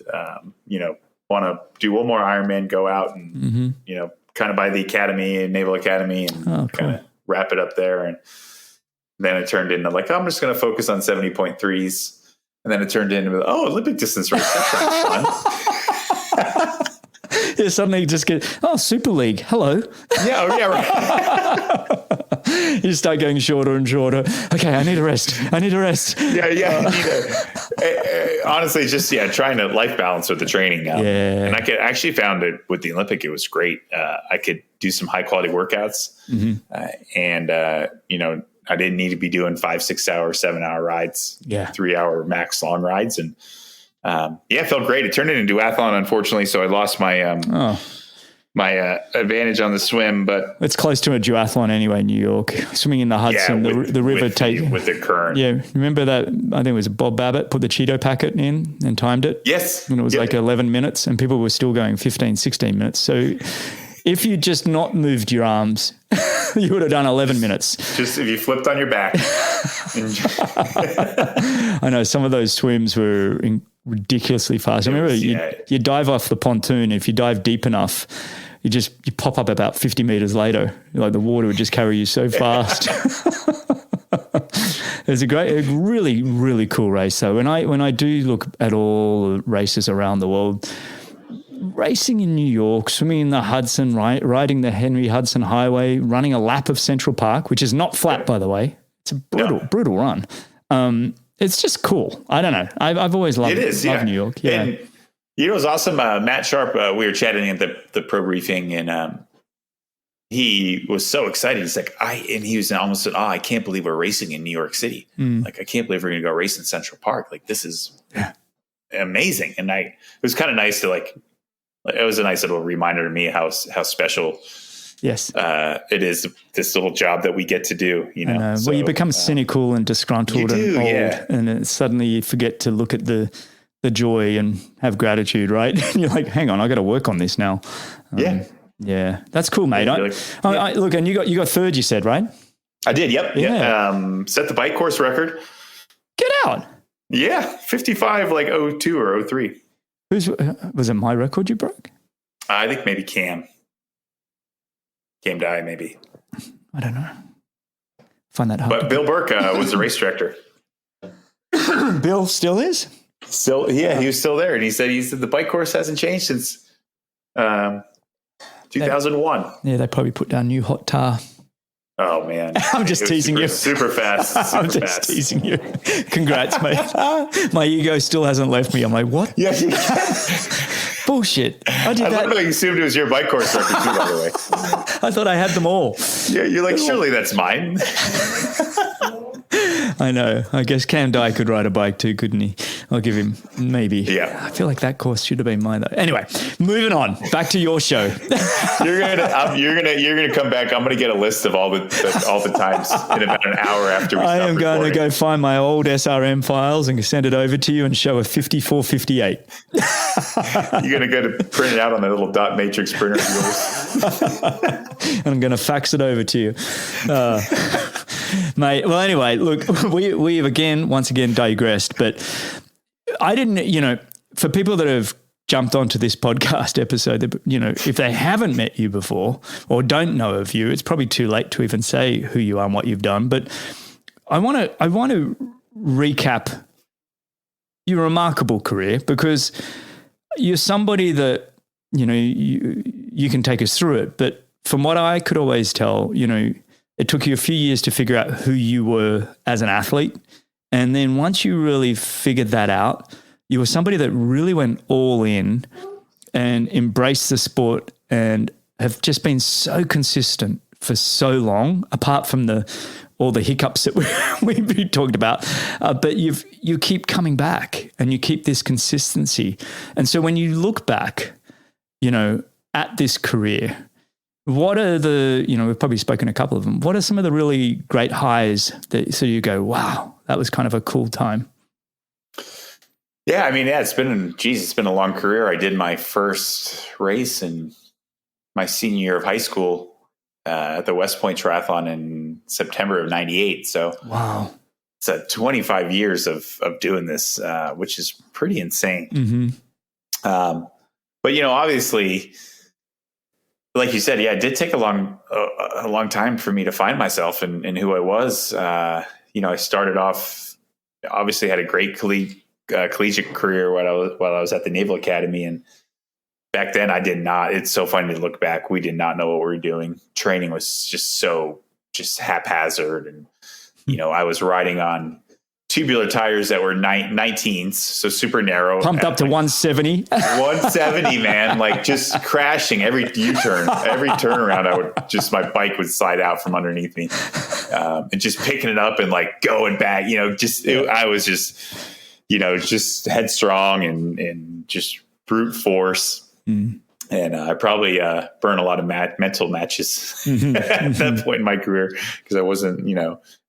Want to do one more Ironman, go out and, kind of by the academy, Naval Academy, and kind of wrap it up there. And then it turned into like, I'm just going to focus on 70.3s. And then it turned into, Olympic distance race. That sounds fun. Suddenly you just get, Super League. Hello. Yeah, right. You start going shorter and shorter. Okay, I need a rest. Yeah. Honestly, just, trying to life balance with the training. And I actually found it with the Olympic, it was great. I could do some high quality workouts. And, I didn't need to be doing 5, 6 hour, 7-hour rides, 3-hour max long rides. And it felt great. It turned into duathlon, unfortunately. So I lost my my advantage on the swim, but it's close to a duathlon anyway. New York, swimming in the Hudson, the river with the current. Yeah, remember that? I think it was Bob Babbitt put the Cheeto packet in and timed it. Yes, and it was like 11 minutes, and people were still going 15, 16 minutes. So if you just not moved your arms, you would have done 11 minutes. Just if you flipped on your back. I know some of those swims were ridiculously fast. I remember you dive off the pontoon. If you dive deep enough, you pop up about 50 meters later. Like the water would just carry you so fast. It's a really, really cool race. So when I do look at all the races around the world, racing in New York, swimming in the Hudson, riding the Henry Hudson Highway, running a lap of Central Park, which is not flat, by the way. It's a brutal run. It's just cool. I don't know. I've always loved New York. Yeah. And it was awesome. Matt Sharp, we were chatting at the pro briefing, and he was so excited. He's like, he was almost said, I can't believe we're racing in New York City. Like, I can't believe we're going to go race in Central Park. Like, this is amazing. And it was kind of nice to it was a nice little reminder to me how special it is, this little job that we get to do, So, well, you become cynical and disgruntled and old, and then suddenly you forget to look at the joy and have gratitude, right? And you're like, hang on, I got to work on this now. Yeah, that's cool, mate. Look, and you got third, you said, right? I did. Yep. Yeah. Set the bike course record. Get out. Yeah, 55 like 02 or 03. Was it my record you broke? I think maybe Cam Dye, maybe. I don't know. Find that hard. But Bill Burke was the race director. Bill still is? Still, he was still there. And he said the bike course hasn't changed since 2001. They probably put down new hot tar. Oh, man. I'm just teasing you. Super fast. I'm just teasing you. Congrats, mate. My ego still hasn't left me. I'm like, what? Yeah. Bullshit. I did that. I literally assumed it was your bike course record too, by the way. I thought I had them all. Yeah, you're like, surely that's mine. I know. I guess Cam Dye could ride a bike too, couldn't he? I'll give him maybe. Yeah. I feel like that course should have been mine though. Anyway, moving on. Back to your show. You're gonna come back. I'm gonna get a list of all the times in about an hour after we. I stop am going recording. to go find my old SRM files and send it over to you and show a 5458. You're gonna go to print it out on that little dot matrix printer of yours. And I'm going to fax it over to you. Mate, well, anyway, look, we've once again digressed, but I didn't, for people that have jumped onto this podcast episode, if they haven't met you before or don't know of you, it's probably too late to even say who you are and what you've done. But I want to recap your remarkable career, because you're somebody that, you can take us through it. But from what I could always tell, it took you a few years to figure out who you were as an athlete. And then once you really figured that out, you were somebody that really went all in and embraced the sport and have just been so consistent for so long, apart from all the hiccups that we talked about. But you keep coming back and you keep this consistency. And so when you look back, at this career, what are we've probably spoken a couple of them. What are some of the really great highs that so you go, wow, that was kind of a cool time? Yeah, it's been a long career. I did my first race in my senior year of high school at the West Point Triathlon in September of '98. So wow, it's 25 years of doing this, which is pretty insane. Mm-hmm. But obviously, like you said, it did take a long time for me to find myself and who I was. I started off, obviously had a great collegiate career while I was at the Naval Academy, and back then I did not. It's so funny to look back. We did not know what we were doing. Training was just haphazard, and I was riding on tubular tires that were 19s, so super narrow. Pumped up to 170. 170, man, like just crashing every U-turn, every turnaround. My bike would slide out from underneath me, and just picking it up and like going back. I was just headstrong and just brute force. Mm. And I probably burned a lot of mental matches at that point in my career, because I wasn't,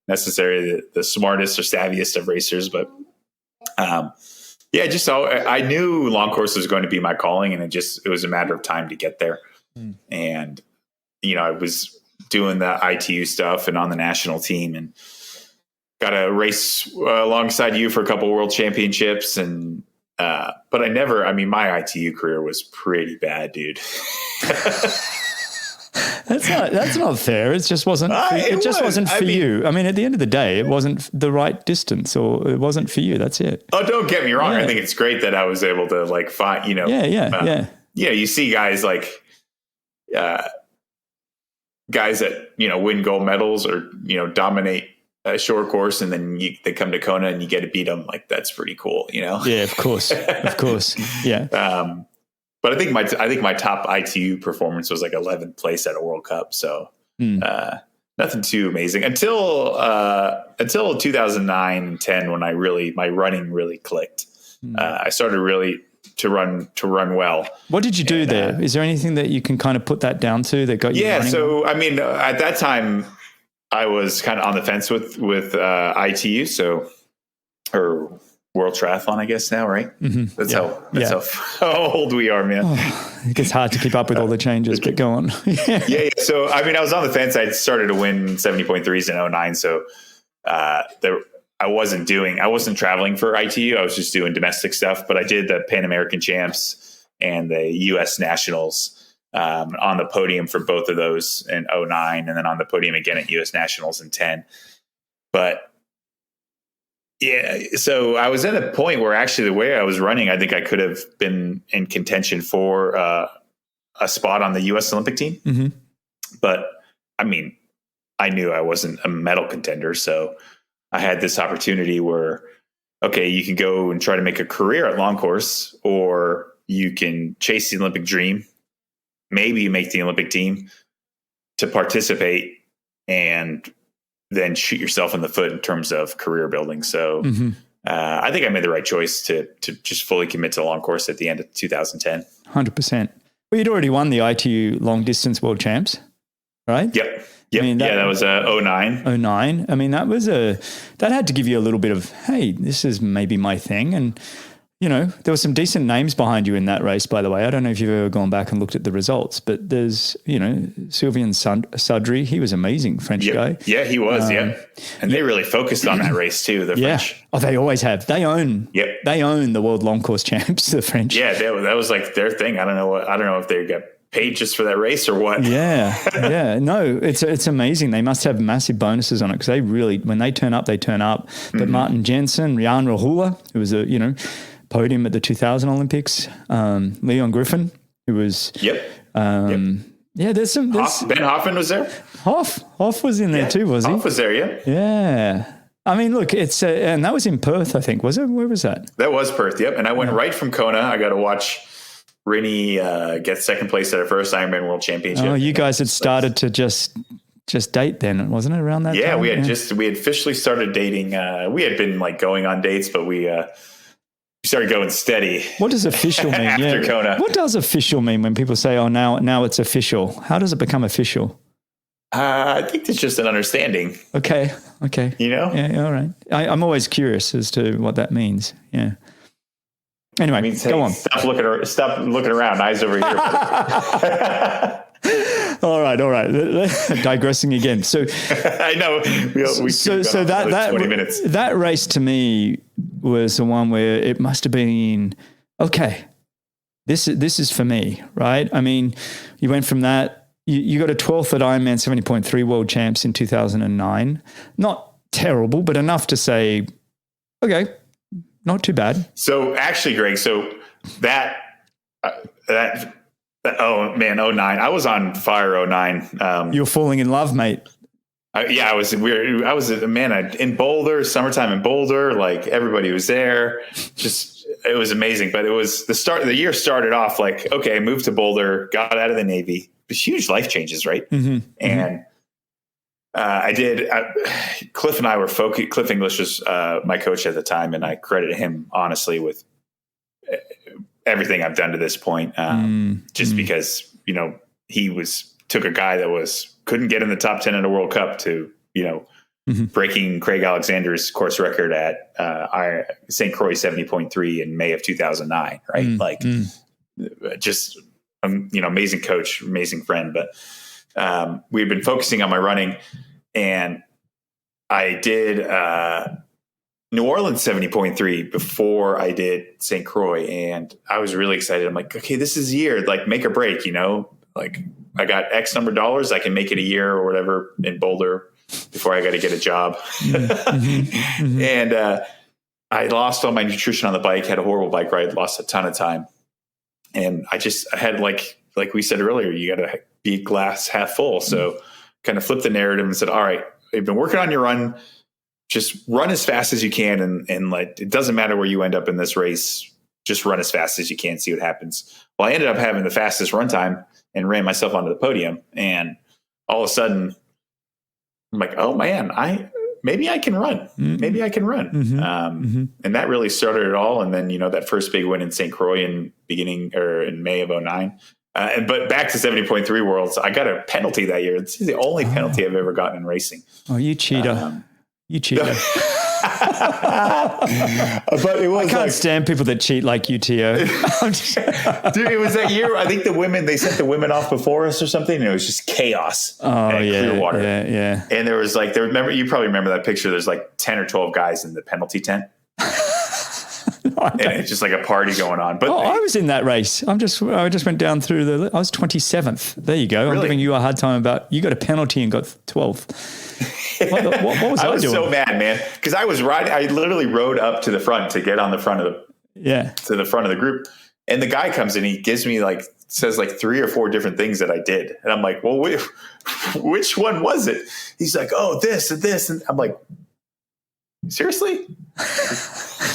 necessarily the smartest or savviest of racers, but I knew long course was going to be my calling, and it was a matter of time to get there. Mm. And I was doing the ITU stuff and on the national team, and got to race alongside you for a couple of world championships, and but my ITU career was pretty bad, dude. That's not fair. It just wasn't. Wasn't for you. At the end of the day, it wasn't the right distance, or it wasn't for you. That's it. Oh, don't get me wrong. Yeah. I think it's great that I was able to find. Yeah. You see guys guys that win gold medals or dominate a short course, and then they come to Kona and you get to beat them. Like, that's pretty cool. Yeah, of course, yeah. But I think my top ITU performance was 11th place at a World Cup. So nothing too amazing until 2009 and 10, when my running really clicked. I started really to run well. What did you do there? Is there anything that you can kind of put that down to that got you running? So at that time I was kind of on the fence with ITU, or World Triathlon, I guess now, right? Mm-hmm. That's how old we are, man. It gets hard to keep up with all the changes, but go on. Yeah. So, I was on the fence. I started to win 70.3s in 2009. So, I wasn't traveling for ITU. I was just doing domestic stuff, but I did the Pan American Champs and the US Nationals, on the podium for both of those in 2009, and then on the podium again at US Nationals in 10. But yeah, so I was at a point where actually the way I was running, I think I could have been in contention for a spot on the U.S. Olympic team. Mm-hmm. But I knew I wasn't a medal contender. So I had this opportunity where, okay, you can go and try to make a career at long course, or you can chase the Olympic dream, maybe make the Olympic team to participate, and then shoot yourself in the foot in terms of career building. So I think I made the right choice to just fully commit to the long course at the end of 2010. 100%. Well, you'd already won the ITU long distance world champs, right? Yep. I mean, that was 09. 09. I mean, that had to give you a little bit of, hey, this is maybe my thing. And, you know, there were some decent names behind you in that race, by the way. I don't know if you've ever gone back and looked at the results, but there's, you know, Sylvain Sudry. He was amazing, French guy. Yeah, he was. And they really focused on that race too. The French. Oh, they always have. They own the world long course champs, the French. Yeah, that was like their thing. I don't know if they got paid just for that race or what. Yeah. No, it's amazing. They must have massive bonuses on it because they really, when they turn up, they turn up. But Martin Jensen, Jan Rahula, who was a, you know, podium at the 2000 Olympics, Leon Griffin, who was, there's some, Ben Hoffman was there. Hoff was in there too, was he? Hoff was there. Yeah. I mean, look, it's, and that was in Perth, I think, was it? Where was that? That was Perth. Yep. And I went right from Kona. I got to watch Rini get second place at her first Ironman World Championship. Oh, you guys had started to just date then, wasn't it, around that time? Yeah, we had officially started dating. We had been like going on dates, but we started going steady. What does official mean? After Kona. What does official mean when people say, oh, now it's official? How does it become official? I think it's just an understanding. Okay. You know? Yeah, all right. I'm always curious as to what that means. Yeah. Anyway, go on. Stop looking around. Eyes over here. All right. Digressing again. So I know. So that 20 minutes. That race to me was the one where it must have been, okay, this is for me, right? I mean, you went from that, you got a 12th at Ironman 70.3 World Champs in 2009. Not terrible, but enough to say, okay, not too bad. So actually, Greg, that oh man, 09. I was on fire 09. You were falling in love, mate. I was in Boulder, summertime in Boulder, like everybody was there. Just, it was amazing. But it was the year started off like, okay, I moved to Boulder, got out of the Navy. It was huge life changes, right? Mm-hmm. And Cliff and I were focused. Cliff English was my coach at the time, and I credit him honestly with everything I've done to this point. Because, you know, he took a guy that couldn't get in the top 10 in a World Cup to, you know, breaking Craig Alexander's course record at St. Croix 70.3 in May of 2009. Right. Just, you know, amazing coach, amazing friend. But we've been focusing on my running, and I did New Orleans 70.3 before I did St. Croix, and I was really excited. I'm like, okay, this is a year, like make or break, you know, like I got X number of dollars. I can make it a year or whatever in Boulder before I got to get a job. And I lost all my nutrition on the bike, had a horrible bike ride, lost a ton of time. And I had like we said earlier, you got to be glass half full. So kind of flipped the narrative and said, all right, you've been working on your run. Just run as fast as you can. And like, it doesn't matter where you end up in this race. Just run as fast as you can, see what happens. Well, I ended up having the fastest run time and ran myself onto the podium. And all of a sudden I'm like, oh man, maybe I can run. Maybe I can run. And that really started it all. And then, you know, that first big win in St. Croix in May of 09. But back to 70.3 Worlds, I got a penalty that year. It's the only penalty I've ever gotten in racing. Oh, you cheater. You cheater. But it was, I can't stand people that cheat like you, Tio. Dude, it was that year. I think they sent the women off before us or something, and it was just chaos. Oh, yeah. Clearwater. Yeah. And there was you probably remember that picture. There's like 10 or 12 guys in the penalty tent. And it's just like a party going on. But I was in that race. I just went down through I was 27th. There you go. Really? I'm giving you a hard time about, you got a penalty and got 12th. What was I doing? So mad, man. Because I was riding, I literally rode up to the front to get on the front of to the front of the group. And the guy comes in, he gives me says 3 or 4 different things that I did. And I'm like, well, which one was it? He's like, oh, this and this. And I'm like, seriously?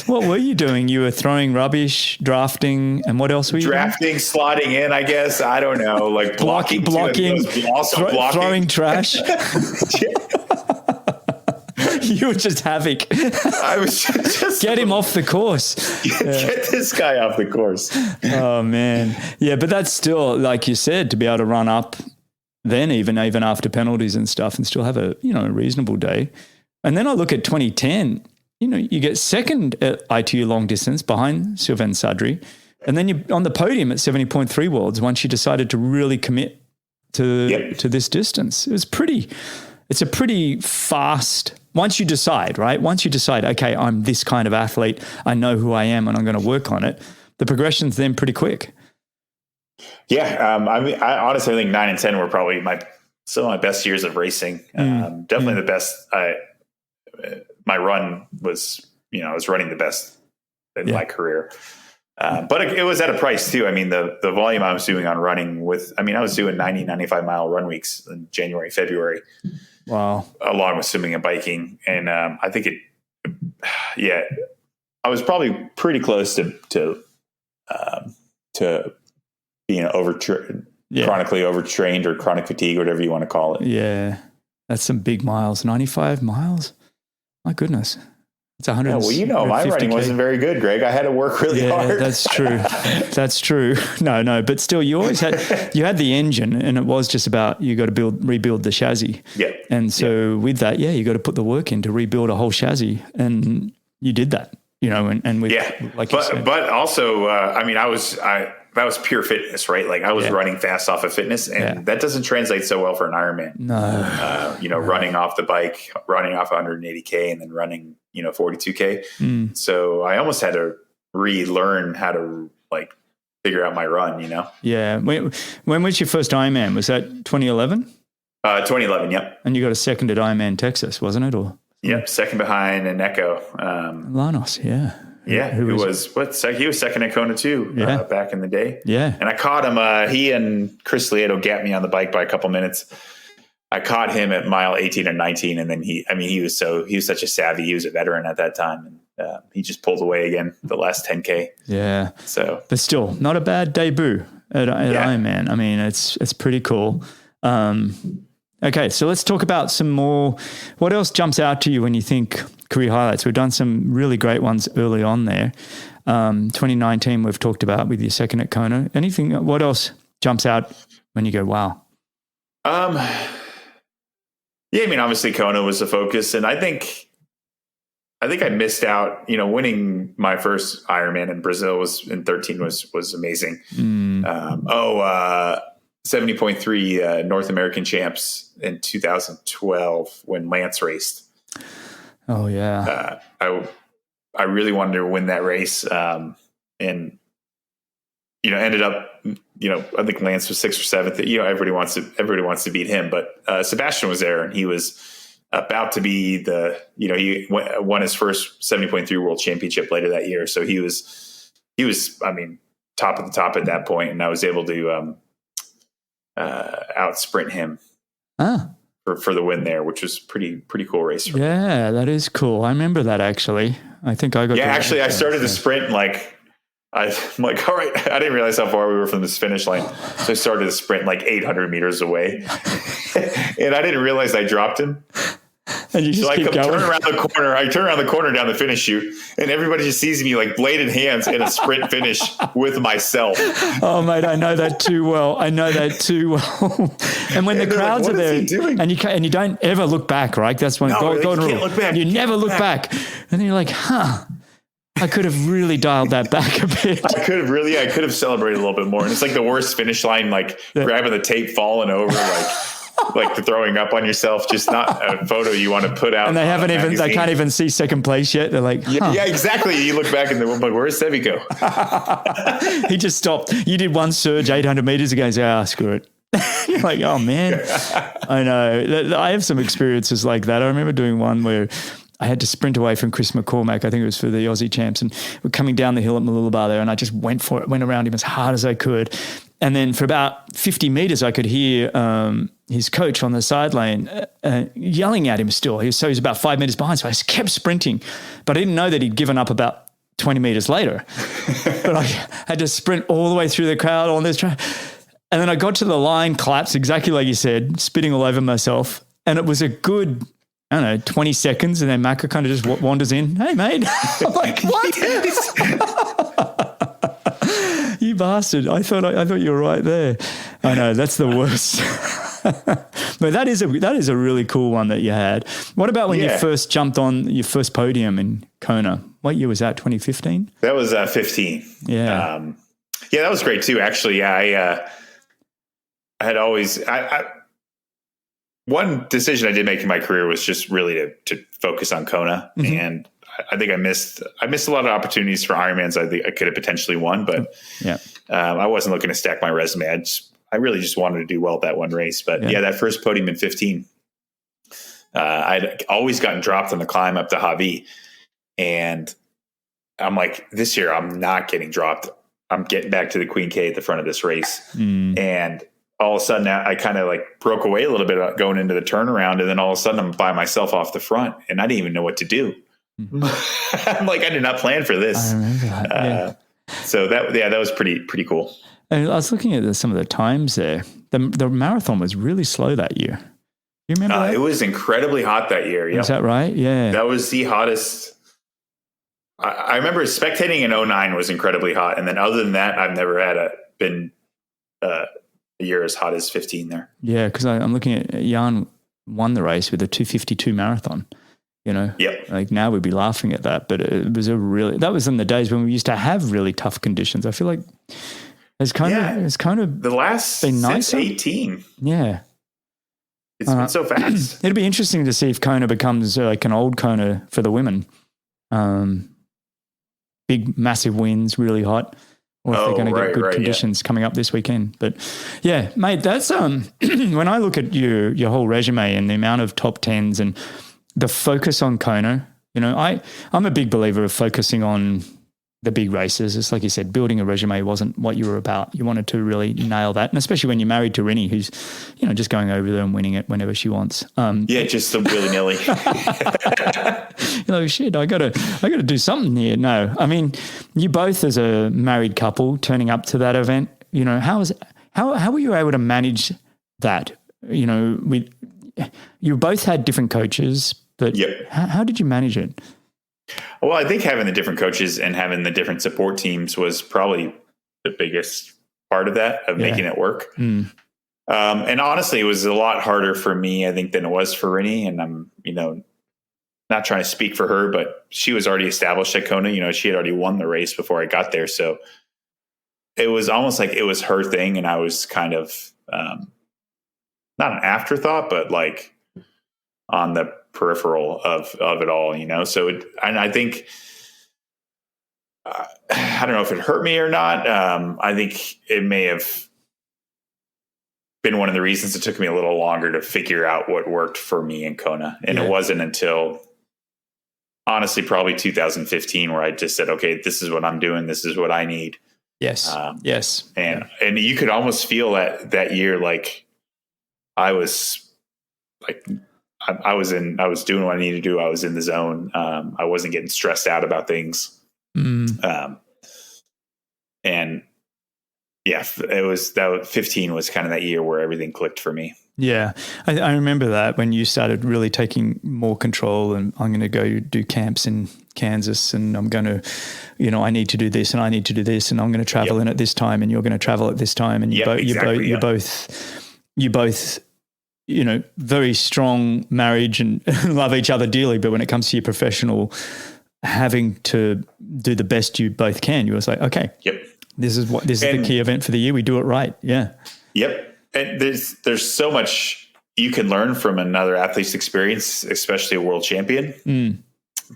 What were you doing? You were throwing rubbish, drafting, and what else were you drafting, doing? Slotting in, I guess. I don't know. Like blocking, throwing trash. were just havoc. I was just get him off the course. Get this guy off the course. Oh man. Yeah. But that's still, like you said, to be able to run up then even after penalties and stuff and still have a reasonable day. And then I look at 2010, you get second at ITU long distance behind Sylvain Sadri. And then you're on the podium at 70.3 Worlds once you decided to really commit to this distance. It's a pretty fast, once you decide, right? Once you decide, okay, I'm this kind of athlete, I know who I am and I'm going to work on it, the progression's then pretty quick. Yeah. I honestly think 9 and 10 were probably some of my best years of racing. Definitely the best. My run was, I was running the best in my career. But it was at a price too. I mean, the volume I was doing on running I was doing 90, 95 mile run weeks in January, February. Wow. Along with swimming and biking. And I think I was probably pretty close to being chronically overtrained or chronic fatigue, whatever you want to call it. Yeah. That's some big miles. 95 miles. My goodness. It's 100. My running wasn't very good, Greg. I had to work really hard. That's true. That's true. No, but still, you always had the engine, and it was just about you got to rebuild the chassis. Yeah. And so with that, you got to put the work in to rebuild a whole chassis, and you did that. And with like you said. But also, that was pure fitness, right? Like I was running fast off of fitness, and that doesn't translate so well for an Ironman. No, running off the bike, running off 180K and then running, 42K. So I almost had to relearn how to figure out my run, Yeah. When was your first Ironman? Was that 2011? 2011. Yep. And you got a second at Ironman Texas, wasn't it? Or yep. Second behind an Echo. Lanos. Yeah. Yeah, he was second at Kona too back in the day. Yeah, and I caught him. He and Chris Lieto gapped me on the bike by a couple minutes. I caught him at mile 18 or 19, and then he was such a savvy. He was a veteran at that time, and he just pulled away again the last 10K. Yeah. So, but still, not a bad debut at Ironman. I mean, it's pretty cool. Okay, so let's talk about some more. What else jumps out to you when you think career highlights? We've done some really great ones early on there. 2019 we've talked about with your second at Kona. Anything? What else jumps out when you go, wow? Obviously Kona was the focus, and I think I missed out. Winning my first Ironman in Brazil in 13 was amazing. 70.3 North American champs in 2012 when Lance raced. Oh yeah. I really wanted to win that race. And ended up, I think Lance was 6th or 7th. Everybody wants to beat him, but Sebastian was there, and he was about to be he won his first 70.3 World Championship later that year. So he was, top of the top at that point, and I was able to out sprint him for the win there, which was pretty cool race. Yeah, that is cool. I remember that actually. I think I got. Yeah, actually, I started the sprint I'm like, all right. I didn't realize how far we were from this finish line, so I started the sprint 800 meters away, and I didn't realize I dropped him. And you just keep going. Turn around the corner down the finish chute, and everybody just sees me bladed hands in a sprint finish with myself. Oh, mate, I know that too well. And when the crowds are there, and you don't ever look back, right? That's when golden rule. Look back. You never look back, and then you're like, I could have really dialed that back a bit. I could have celebrated a little bit more. And it's the worst finish line, grabbing the tape, falling over, throwing up on yourself, just not a photo you want to put out. And they can't even see second place yet. They're like, yeah, exactly. You look back and they're like, where's Sevi go? He just stopped. You did one surge 800 meters ago and say, screw it. You're like, oh man, I know. I have some experiences like that. I remember doing one where I had to sprint away from Chris McCormack. I think it was for the Aussie champs, and we're coming down the hill at Mooloolaba there, and I just went for it, went around him as hard as I could. And then for about 50 meters, I could hear his coach on the sideline yelling at him still. He was about 5 meters behind, so I just kept sprinting. But I didn't know that he'd given up about 20 meters later. But I had to sprint all the way through the crowd on this track. And then I got to the line, collapsed exactly like you said, spitting all over myself. And it was a good I don't know, 20 seconds, and then Macca kind of just wanders in. Hey, mate. I'm like, what? You bastard. I thought you were right there. I know, that's the worst. But that is a really cool one that you had. What about when you first jumped on your first podium in Kona? What year was that, 2015? That was 15. Yeah. Yeah, that was great too, actually. I had always... one decision I did make in my career was just really to focus on Kona. Mm-hmm. And I think I missed a lot of opportunities for Ironmans. I think I could have potentially won, but I wasn't looking to stack my resume. I really just wanted to do well at that one race. But that first podium in 15, I'd always gotten dropped on the climb up to Hawi. And I'm like, this year I'm not getting dropped. I'm getting back to the Queen K at the front of this race. And all of a sudden I kind of like broke away a little bit going into the turnaround. And then all of a sudden I'm by myself off the front and I didn't even know what to do. I'm like, I did not plan for this. I remember that. So that was pretty cool. And I was looking at some of the times there. The marathon was really slow that year. You remember that? It was incredibly hot that year. Yep. Is that right? Yeah. That was the hottest. I remember spectating in 2009 was incredibly hot. And then other than that, I've never been a year as hot as 15 there. Yeah, because I'm looking at Jan won the race with a 2:52 marathon. Like now we'd be laughing at that, but it was that was in the days when we used to have really tough conditions. I feel like it's kind of the last been nice 18. Yeah. It's been so fast. It'll be interesting to see if Kona becomes like an old Kona for the women. Big, massive winds, really hot. Or if they're going to get good conditions coming up this weekend. But yeah, mate, that's when I look at your whole resume and the amount of top 10s and the focus on Kona, I'm a big believer of focusing on the big races. It's like you said, building a resume wasn't what you were about. You wanted to really nail that. And especially when you're married to Rinny, who's, just going over there and winning it whenever she wants. Just some willy-nilly. Shit, I gotta do something here. No, I mean, you both as a married couple turning up to that event, how were you able to manage that? You both had different coaches, but how did you manage it? Well, I think having the different coaches and having the different support teams was probably the biggest part of that, of making it work. And honestly, it was a lot harder for me, I think, than it was for Rinny. And I'm, not trying to speak for her, but she was already established at Kona. She had already won the race before I got there. So it was almost like it was her thing. And I was kind of not an afterthought, but like on the peripheral of it all, So and I think I don't know if it hurt me or not. I think it may have been one of the reasons it took me a little longer to figure out what worked for me in Kona, and it wasn't until honestly probably 2015 where I just said, okay, this is what I'm doing. This is what I need. Yes. Yes. And you could almost feel that year like I was like. I was doing what I needed to do. I was in the zone. I wasn't getting stressed out about things. And it was 15 was kind of that year where everything clicked for me. Yeah. I remember that when you started really taking more control, and I'm going to go do camps in Kansas, and I'm going to, I need to do this and I need to do this, and I'm going to travel in at this time, and you're going to travel at this time. And you both, very strong marriage and love each other dearly. But when it comes to your professional, having to do the best you both can, you was like, okay, this is the key event for the year. We do it right. Yeah. Yep. And there's so much you can learn from another athlete's experience, especially a world champion.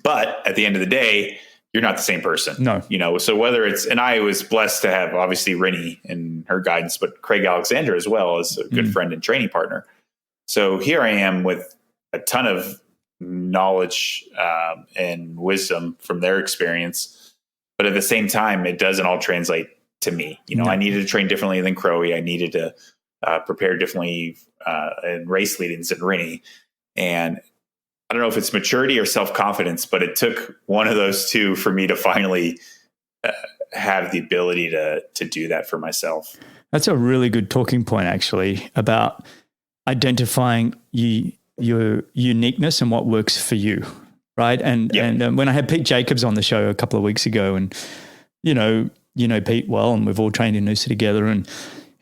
But at the end of the day, you're not the same person. No. So whether it's, and I was blessed to have obviously Rinny and her guidance, but Craig Alexander as well as a good friend and training partner. So here I am with a ton of knowledge and wisdom from their experience. But at the same time, it doesn't all translate to me. I needed to train differently than Crowe. I needed to prepare differently in race lead-ins than Rinny. And I don't know if it's maturity or self-confidence, but it took one of those two for me to finally have the ability to do that for myself. That's a really good talking point, actually, about identifying your uniqueness and what works for you. Right. And when I had Pete Jacobs on the show a couple of weeks ago, and, you know Pete well, and we've all trained in Noosa together, and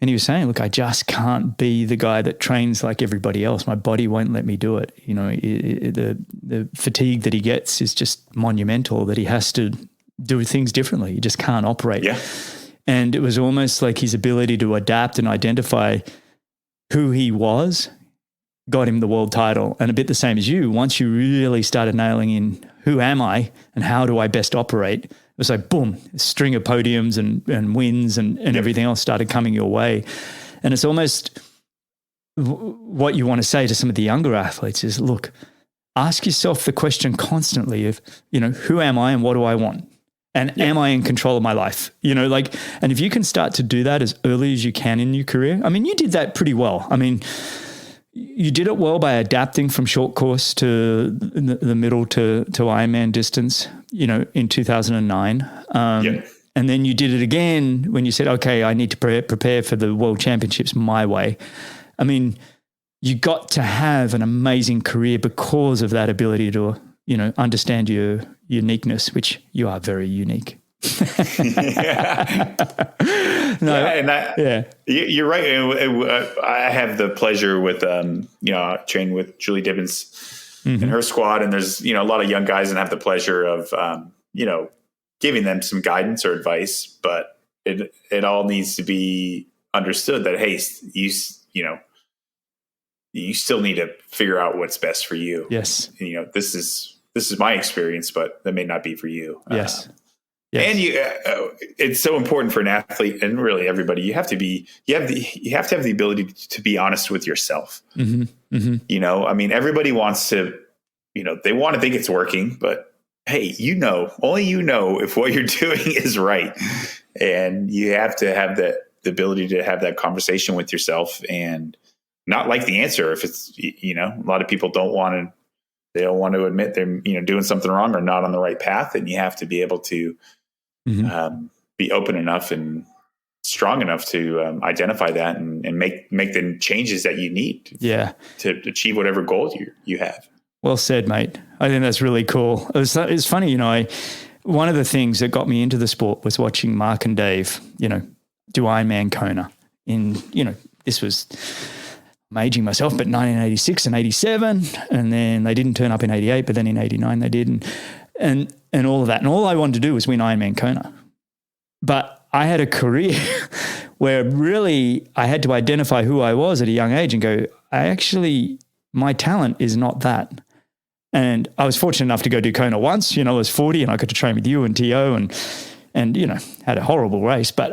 he was saying, look, I just can't be the guy that trains like everybody else. My body won't let me do it. You know, the fatigue that he gets is just monumental, that he has to do things differently. He just can't operate. Yeah. And it was almost like his ability to adapt and identify who he was got him the world title. And a bit the same as you, once you really started nailing in who am I and how do I best operate, it was like, boom, a string of podiums and wins and everything else started coming your way. And it's almost what you want to say to some of the younger athletes is, look, ask yourself the question constantly of, who am I and what do I want? And am I in control of my life? And if you can start to do that as early as you can in your career, I mean, you did that pretty well. I mean, you did it well by adapting from short course to the middle to Ironman distance, in 2009. And then you did it again when you said, okay, I need to prepare for the World Championships my way. I mean, you got to have an amazing career because of that ability to, understand your uniqueness, which you are very unique. You're right. I have the pleasure with, train with Julie Dibbins and her squad. And there's, a lot of young guys and have the pleasure of, giving them some guidance or advice, but it all needs to be understood that, hey, you still need to figure out what's best for you. Yes. This is my experience, but that may not be for you. Yes. Yes. And it's so important for an athlete and really everybody. You have to have the ability to be honest with yourself. Mm-hmm. Mm-hmm. I mean, everybody wants to, they want to think it's working, but hey, only if what you're doing is right. And you have to have the ability to have that conversation with yourself and not like the answer. If it's, a lot of people don't want to admit they're, doing something wrong or not on the right path. And you have to be able to, be open enough and strong enough to identify that and make the changes that you need to achieve whatever goals you have. Well said, mate. I think that's really cool. It's funny, one of the things that got me into the sport was watching Mark and Dave, do Ironman Kona this was, I'm aging myself, but 1986 and 87, and then they didn't turn up in 88, but then in 89 they did. And all of that. And all I wanted to do was win Ironman Kona. But I had a career where really I had to identify who I was at a young age and go, my talent is not that. And I was fortunate enough to go do Kona once, I was 40 and I got to train with you and T.O. and had a horrible race, but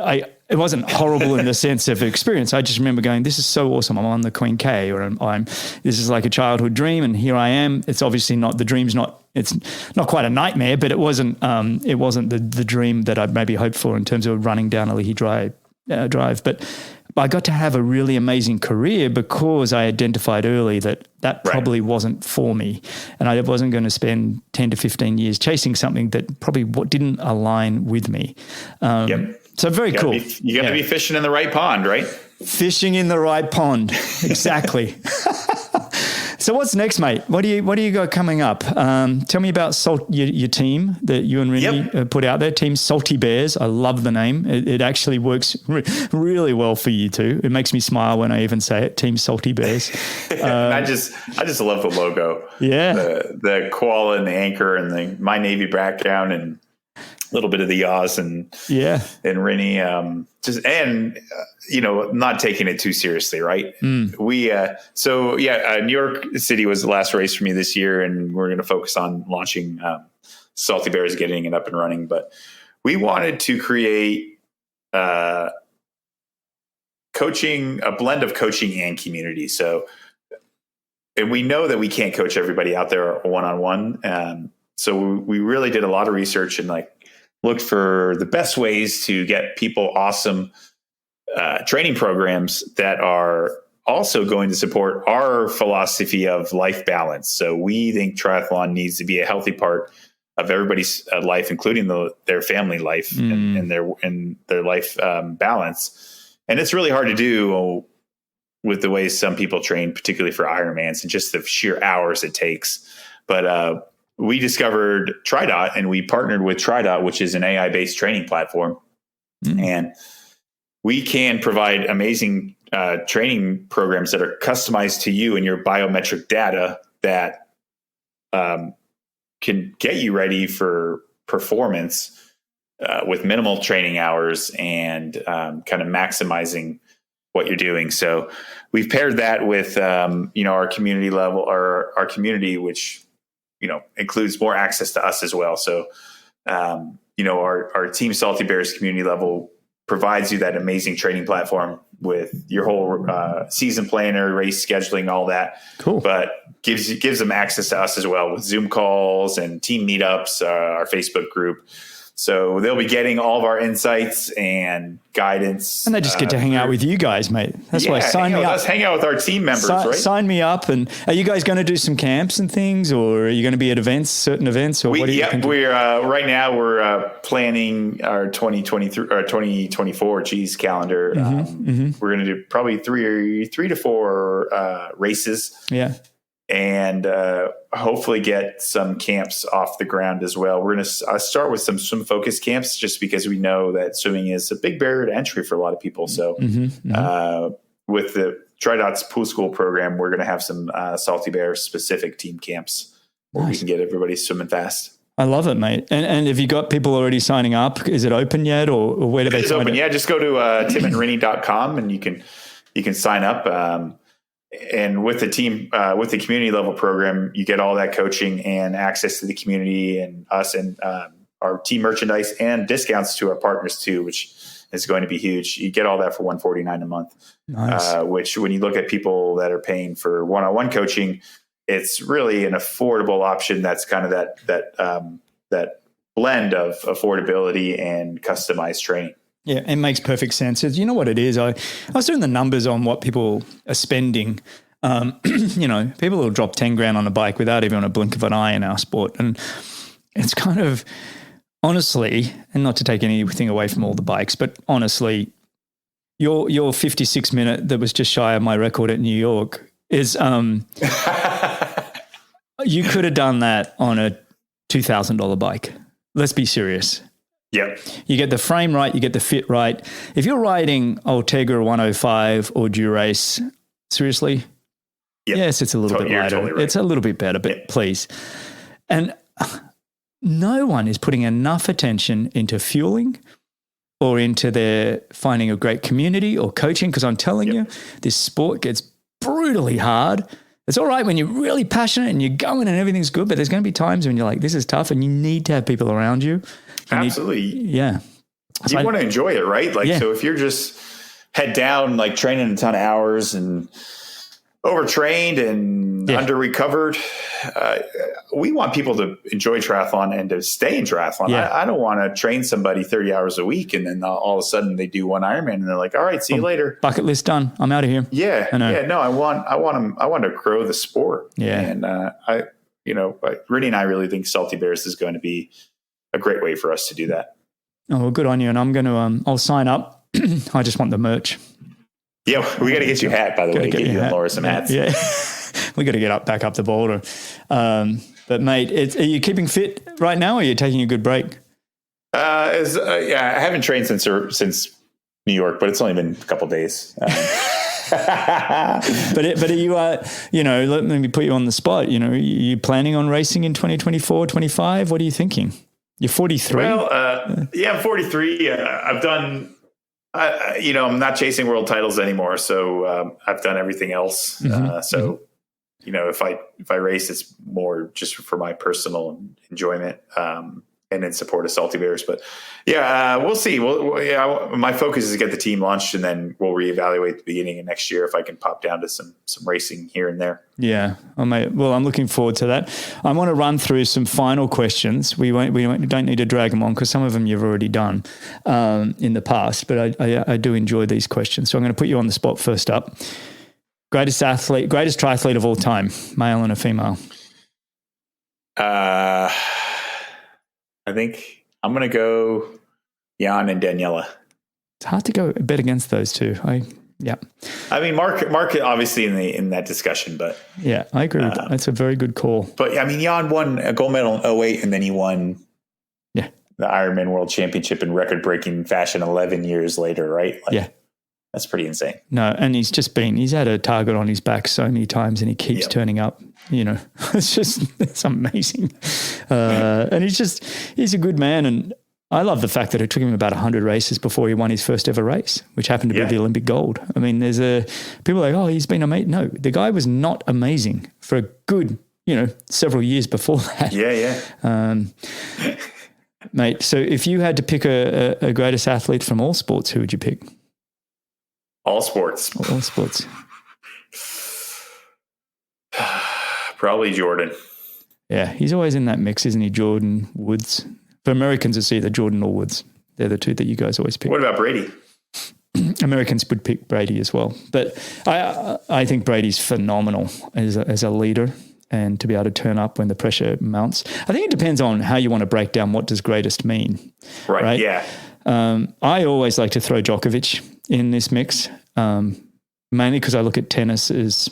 it wasn't horrible in the sense of experience. I just remember going, this is so awesome. I'm on the Queen K, or this is like a childhood dream. And here I am. It's obviously not, it's not quite a nightmare, but it wasn't the dream that I'd maybe hoped for in terms of running down a Leahy Drive. But I got to have a really amazing career because I identified early that probably wasn't for me. And I wasn't going to spend 10 to 15 years chasing something that probably didn't align with me. So very cool. You got to be fishing in the right pond, right? Fishing in the right pond. Exactly. So what's next, mate? What do you got coming up? Tell me about your team that you and Rennie put out there, Team Salty Bears. I love the name. It actually works really well for you too. It makes me smile when I even say it, Team Salty Bears. I just love the logo. Yeah. The koala and the anchor and the My Navy background and a little bit of the yaws and Rennie, not taking it too seriously. Right. We, New York City was the last race for me this year, and we're going to focus on launching, Salty Bears, getting it up and running. But we wanted to create, a blend of coaching and community. So, and we know that we can't coach everybody out there one-on-one. So we really did a lot of research and looked for the best ways to get people awesome training programs that are also going to support our philosophy of life balance. So we think triathlon needs to be a healthy part of everybody's life, including their family life and their life balance. And it's really hard to do with the way some people train, particularly for Ironmans, and just the sheer hours it takes. But we discovered TriDot, and we partnered with TriDot, which is an AI-based training platform. And we can provide amazing training programs that are customized to you and your biometric data that can get you ready for performance with minimal training hours and kind of maximizing what you're doing. So we've paired that with, our community level, or our community, which, includes more access to us as well. So, our Team Salty Bears community level provides you that amazing training platform with your whole season planner, race scheduling, all that. Cool. But gives them access to us as well with Zoom calls and team meetups, our Facebook group. So they'll be getting all of our insights and guidance. And they just get to hang out with you guys, mate. That's why sign me up. Let's hang out with our team members, right? Sign me up. And are you guys going to do some camps and things, or are you going to be at certain events, or what are you thinking? We're right now we're planning our 2023 or 2024 calendar. We're going to do probably three to four races. Yeah. And hopefully get some camps off the ground as well. We're going to start with some swim focused camps, just because we know that swimming is a big barrier to entry for a lot of people. So with the TriDot's pool school program, we're going to have some Salty Bear specific team camps where we can get everybody swimming fast. I love it, mate. And have you got people already signing up? Is it open yet, or where do they sign up? Yeah, just go to timandrennie.com and you can sign up. And with the team, with the community level program, you get all that coaching and access to the community and us and our team merchandise and discounts to our partners too, which is going to be huge. You get all that for $149 a month. Nice. Which, when you look at people that are paying for one-on-one coaching, it's really an affordable option. That's kind of that blend of affordability and customized training. Yeah, it makes perfect sense. You know what it is? I was doing the numbers on what people are spending. People will drop 10 grand on a bike without even a blink of an eye in our sport. And it's kind of, honestly, and not to take anything away from all the bikes, but honestly, your 56 minute that was just shy of my record at New York is, you could have done that on a $2,000 bike. Let's be serious. Yep. You get the frame right, you get the fit right. If you're riding Ultegra 105 or Durace, seriously, yes, it's a little bit lighter. Totally right. It's a little bit better, but please. And no one is putting enough attention into fueling or into their finding a great community or coaching, because I'm telling you, this sport gets brutally hard. It's all right when you're really passionate and you're going and everything's good, but there's going to be times when you're like, this is tough, and you need to have people around you. Absolutely. You want to enjoy it, right? So if you're just head down, like training a ton of hours and overtrained and under recovered, we want people to enjoy triathlon and to stay in triathlon. I don't want to train somebody 30 hours a week and then all of a sudden they do one Ironman and they're like, all right, see you later. Bucket list done. I'm out of here. I want to grow the sport. And Rennie and I really think Salty Bears is going to be a great way for us to do that. Oh, well, good on you. And I'm going to, I'll sign up. I just want the merch. Yeah, we got to get you a hat, by the way. Get you and Laura some hats. Yeah, we got to get back up the boulder. But mate, are you keeping fit right now, or are you taking a good break? I haven't trained since New York, but it's only been a couple of days. But are you, let me put you on the spot. Are you planning on racing in 2024, 25? What are you thinking? You're 43. Well, I'm 43. I've done. I'm not chasing world titles anymore, so I've done everything else. If I race, it's more just for my personal enjoyment and in support of Salty Bears. But we'll see. My focus is to get the team launched, and then we'll reevaluate at the beginning of next year if I can pop down to some racing here and there. Yeah, well, I'm looking forward to that. I want to run through some final questions. We don't need to drag them on because some of them you've already done in the past, but I do enjoy these questions. So I'm going to put you on the spot first up. Greatest triathlete of all time, male and a female. I think I'm going to go Jan and Daniela. It's hard to go bet against those two. Yeah. I mean, Mark obviously in that discussion, but yeah, I agree with that. That's a very good call. But I mean, Jan won a gold medal in 2008, and then he won the Ironman World Championship in record-breaking fashion 11 years later, right? Like, that's pretty insane. No, and he's had a target on his back so many times, and he keeps turning up. It's amazing. And he's a good man, and I love the fact that it took him about 100 races before he won his first ever race, which happened to be the Olympic gold. I mean, people are like, oh, he's been amazing. No, the guy was not amazing for a good, several years before that. Yeah. Mate, so if you had to pick a greatest athlete from all sports, who would you pick? All sports. All sports. Probably Jordan. Yeah, he's always in that mix, isn't he? Jordan, Woods. For Americans, it's either Jordan or Woods. They're the two that you guys always pick. What about Brady? Americans would pick Brady as well. But I think Brady's phenomenal as a leader and to be able to turn up when the pressure mounts. I think it depends on how you want to break down what does greatest mean. Right? Yeah. I always like to throw Djokovic in this mix, mainly because I look at tennis as...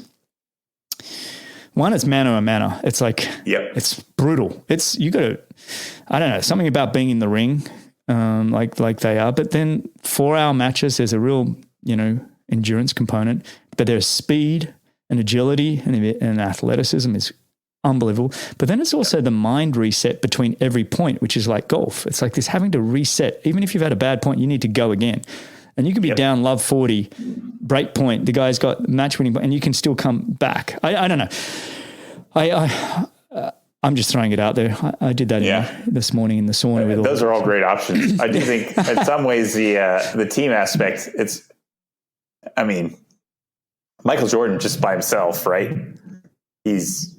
One, it's mano a mano. It's like, it's brutal. You got to, I don't know, something about being in the ring, like they are. But then 4-hour matches, there's a real, endurance component. But there's speed and agility and athleticism is unbelievable. But then it's also the mind reset between every point, which is like golf. It's like this having to reset. Even if you've had a bad point, you need to go again. And you can be down love 40, break point. The guy's got match winning, and you can still come back. I don't know. I'm just throwing it out there. I did that this morning in the sauna. With those are all great options. I do think in some ways the team aspect, Michael Jordan just by himself, right? He's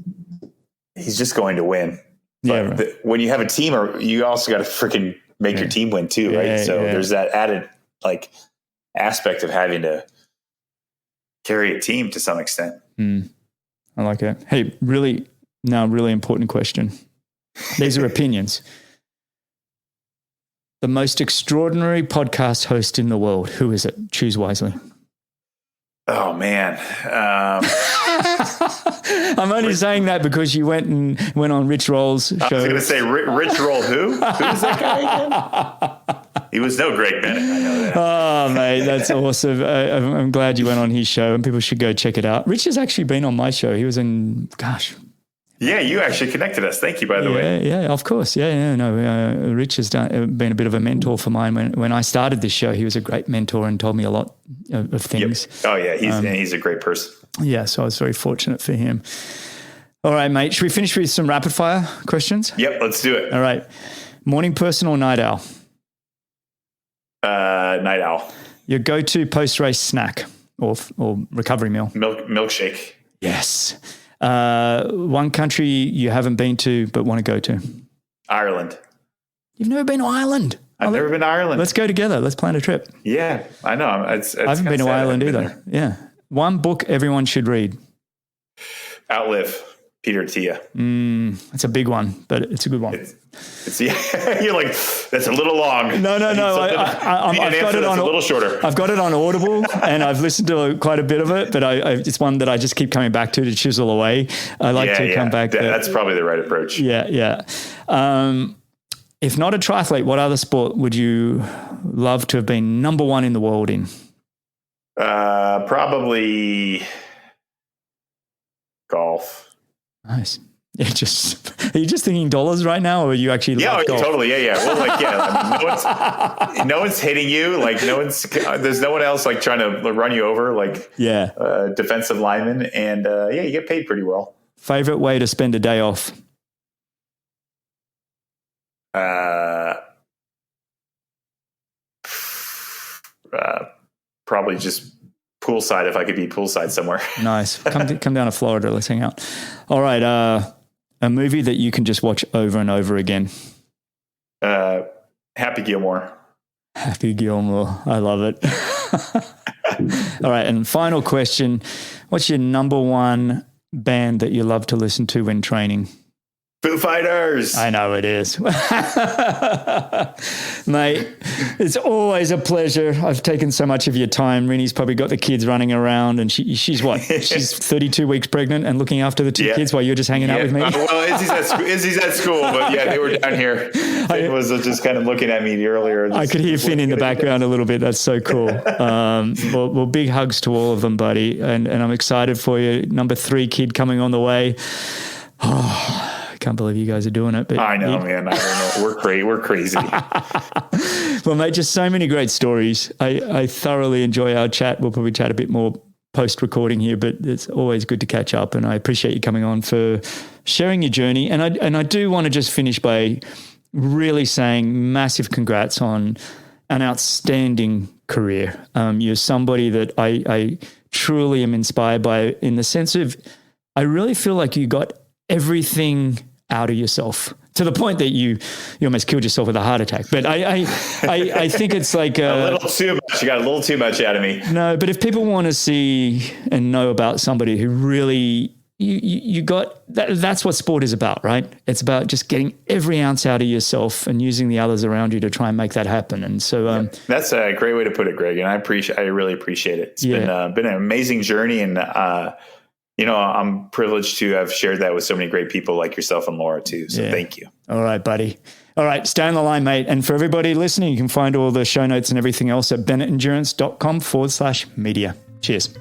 just going to win. But when you have a team, you also got to freaking make your team win too, right? So there's that added aspect of having to carry a team to some extent. I like it. Hey, really important question. These are opinions. The most extraordinary podcast host in the world. Who is it? Choose wisely. Oh man. I'm only saying that because you went on Rich Roll's show. I was going to say Rich Roll. Who is that guy again? He was no Greg Bennett. I know that. Oh, mate, that's awesome. I'm glad you went on his show, and people should go check it out. Rich has actually been on my show. He was in, Yeah, you actually connected us. Thank you, by the way. Yeah, of course. Rich has been a bit of a mentor for mine. When I started this show, he was a great mentor and told me a lot of things. Yep. Oh, yeah, he's a great person. Yeah, so I was very fortunate for him. All right, mate, should we finish with some rapid fire questions? Yep, let's do it. All right. Morning person or night owl? Night owl. Your go-to post-race snack or recovery meal? Milkshake. Yes. One country you haven't been to but want to go to? Ireland. You've never been to Ireland? I've never been to Ireland. Let's go together. Let's plan a trip. Yeah, I know. I haven't been to Ireland either. Yeah. One book everyone should read. Outlive, Peter Attia. It's a big one, but it's a good one. It's you're like, that's a little long. No. I've got it on a little shorter. I've got it on Audible, and I've listened to quite a bit of it, but it's one that I just keep coming back to chisel away. I like to come back. That's probably the right approach. Yeah. If not a triathlete, what other sport would you love to have been number one in the world in? Probably golf. Nice. Are you just thinking dollars right now, or are you actually? Yeah, golf? Totally. Yeah. Well, no one's hitting you. Like there's no one else like trying to run you over. Like defensive lineman, and you get paid pretty well. Favorite way to spend a day off? Probably just poolside if I could be poolside somewhere. Nice. Come down to Florida. Let's hang out. All right. A movie that you can just watch over and over again. Happy Gilmore. Happy Gilmore. I love it. All right. And final question. What's your number one band that you love to listen to when training? Foo Fighters. I know it is. Mate, it's always a pleasure. I've taken so much of your time. Rinny's probably got the kids running around, and she's what? She's 32 weeks pregnant and looking after the two kids while you're just hanging out with me. Well, Izzy's at school, but yeah, they were down here. Finn was just kind of looking at me earlier. I could hear Finn in the background a little bit. That's so cool. Well, big hugs to all of them, buddy. And I'm excited for you. Number 3 kid coming on the way. Oh, I can't believe you guys are doing it. But I know, man. I don't know. We're crazy. Well, mate, just so many great stories. I thoroughly enjoy our chat. We'll probably chat a bit more post-recording here, but it's always good to catch up. And I appreciate you coming on for sharing your journey. And I do want to just finish by really saying massive congrats on an outstanding career. You're somebody that I truly am inspired by, in the sense of, I really feel like you got everything out of yourself to the point that you almost killed yourself with a heart attack. But I think it's like a little too much. You got a little too much out of me. No, but if people want to see and know about somebody who really you got that's what sport is about, right? It's about just getting every ounce out of yourself and using the others around you to try and make that happen. And so that's a great way to put it, Greg. And I really appreciate it. It's been an amazing journey, and I'm privileged to have shared that with so many great people like yourself and Laura too. So thank you. All right, buddy. All right, stay on the line, mate. And for everybody listening, you can find all the show notes and everything else at bennettendurance.com/media. Cheers.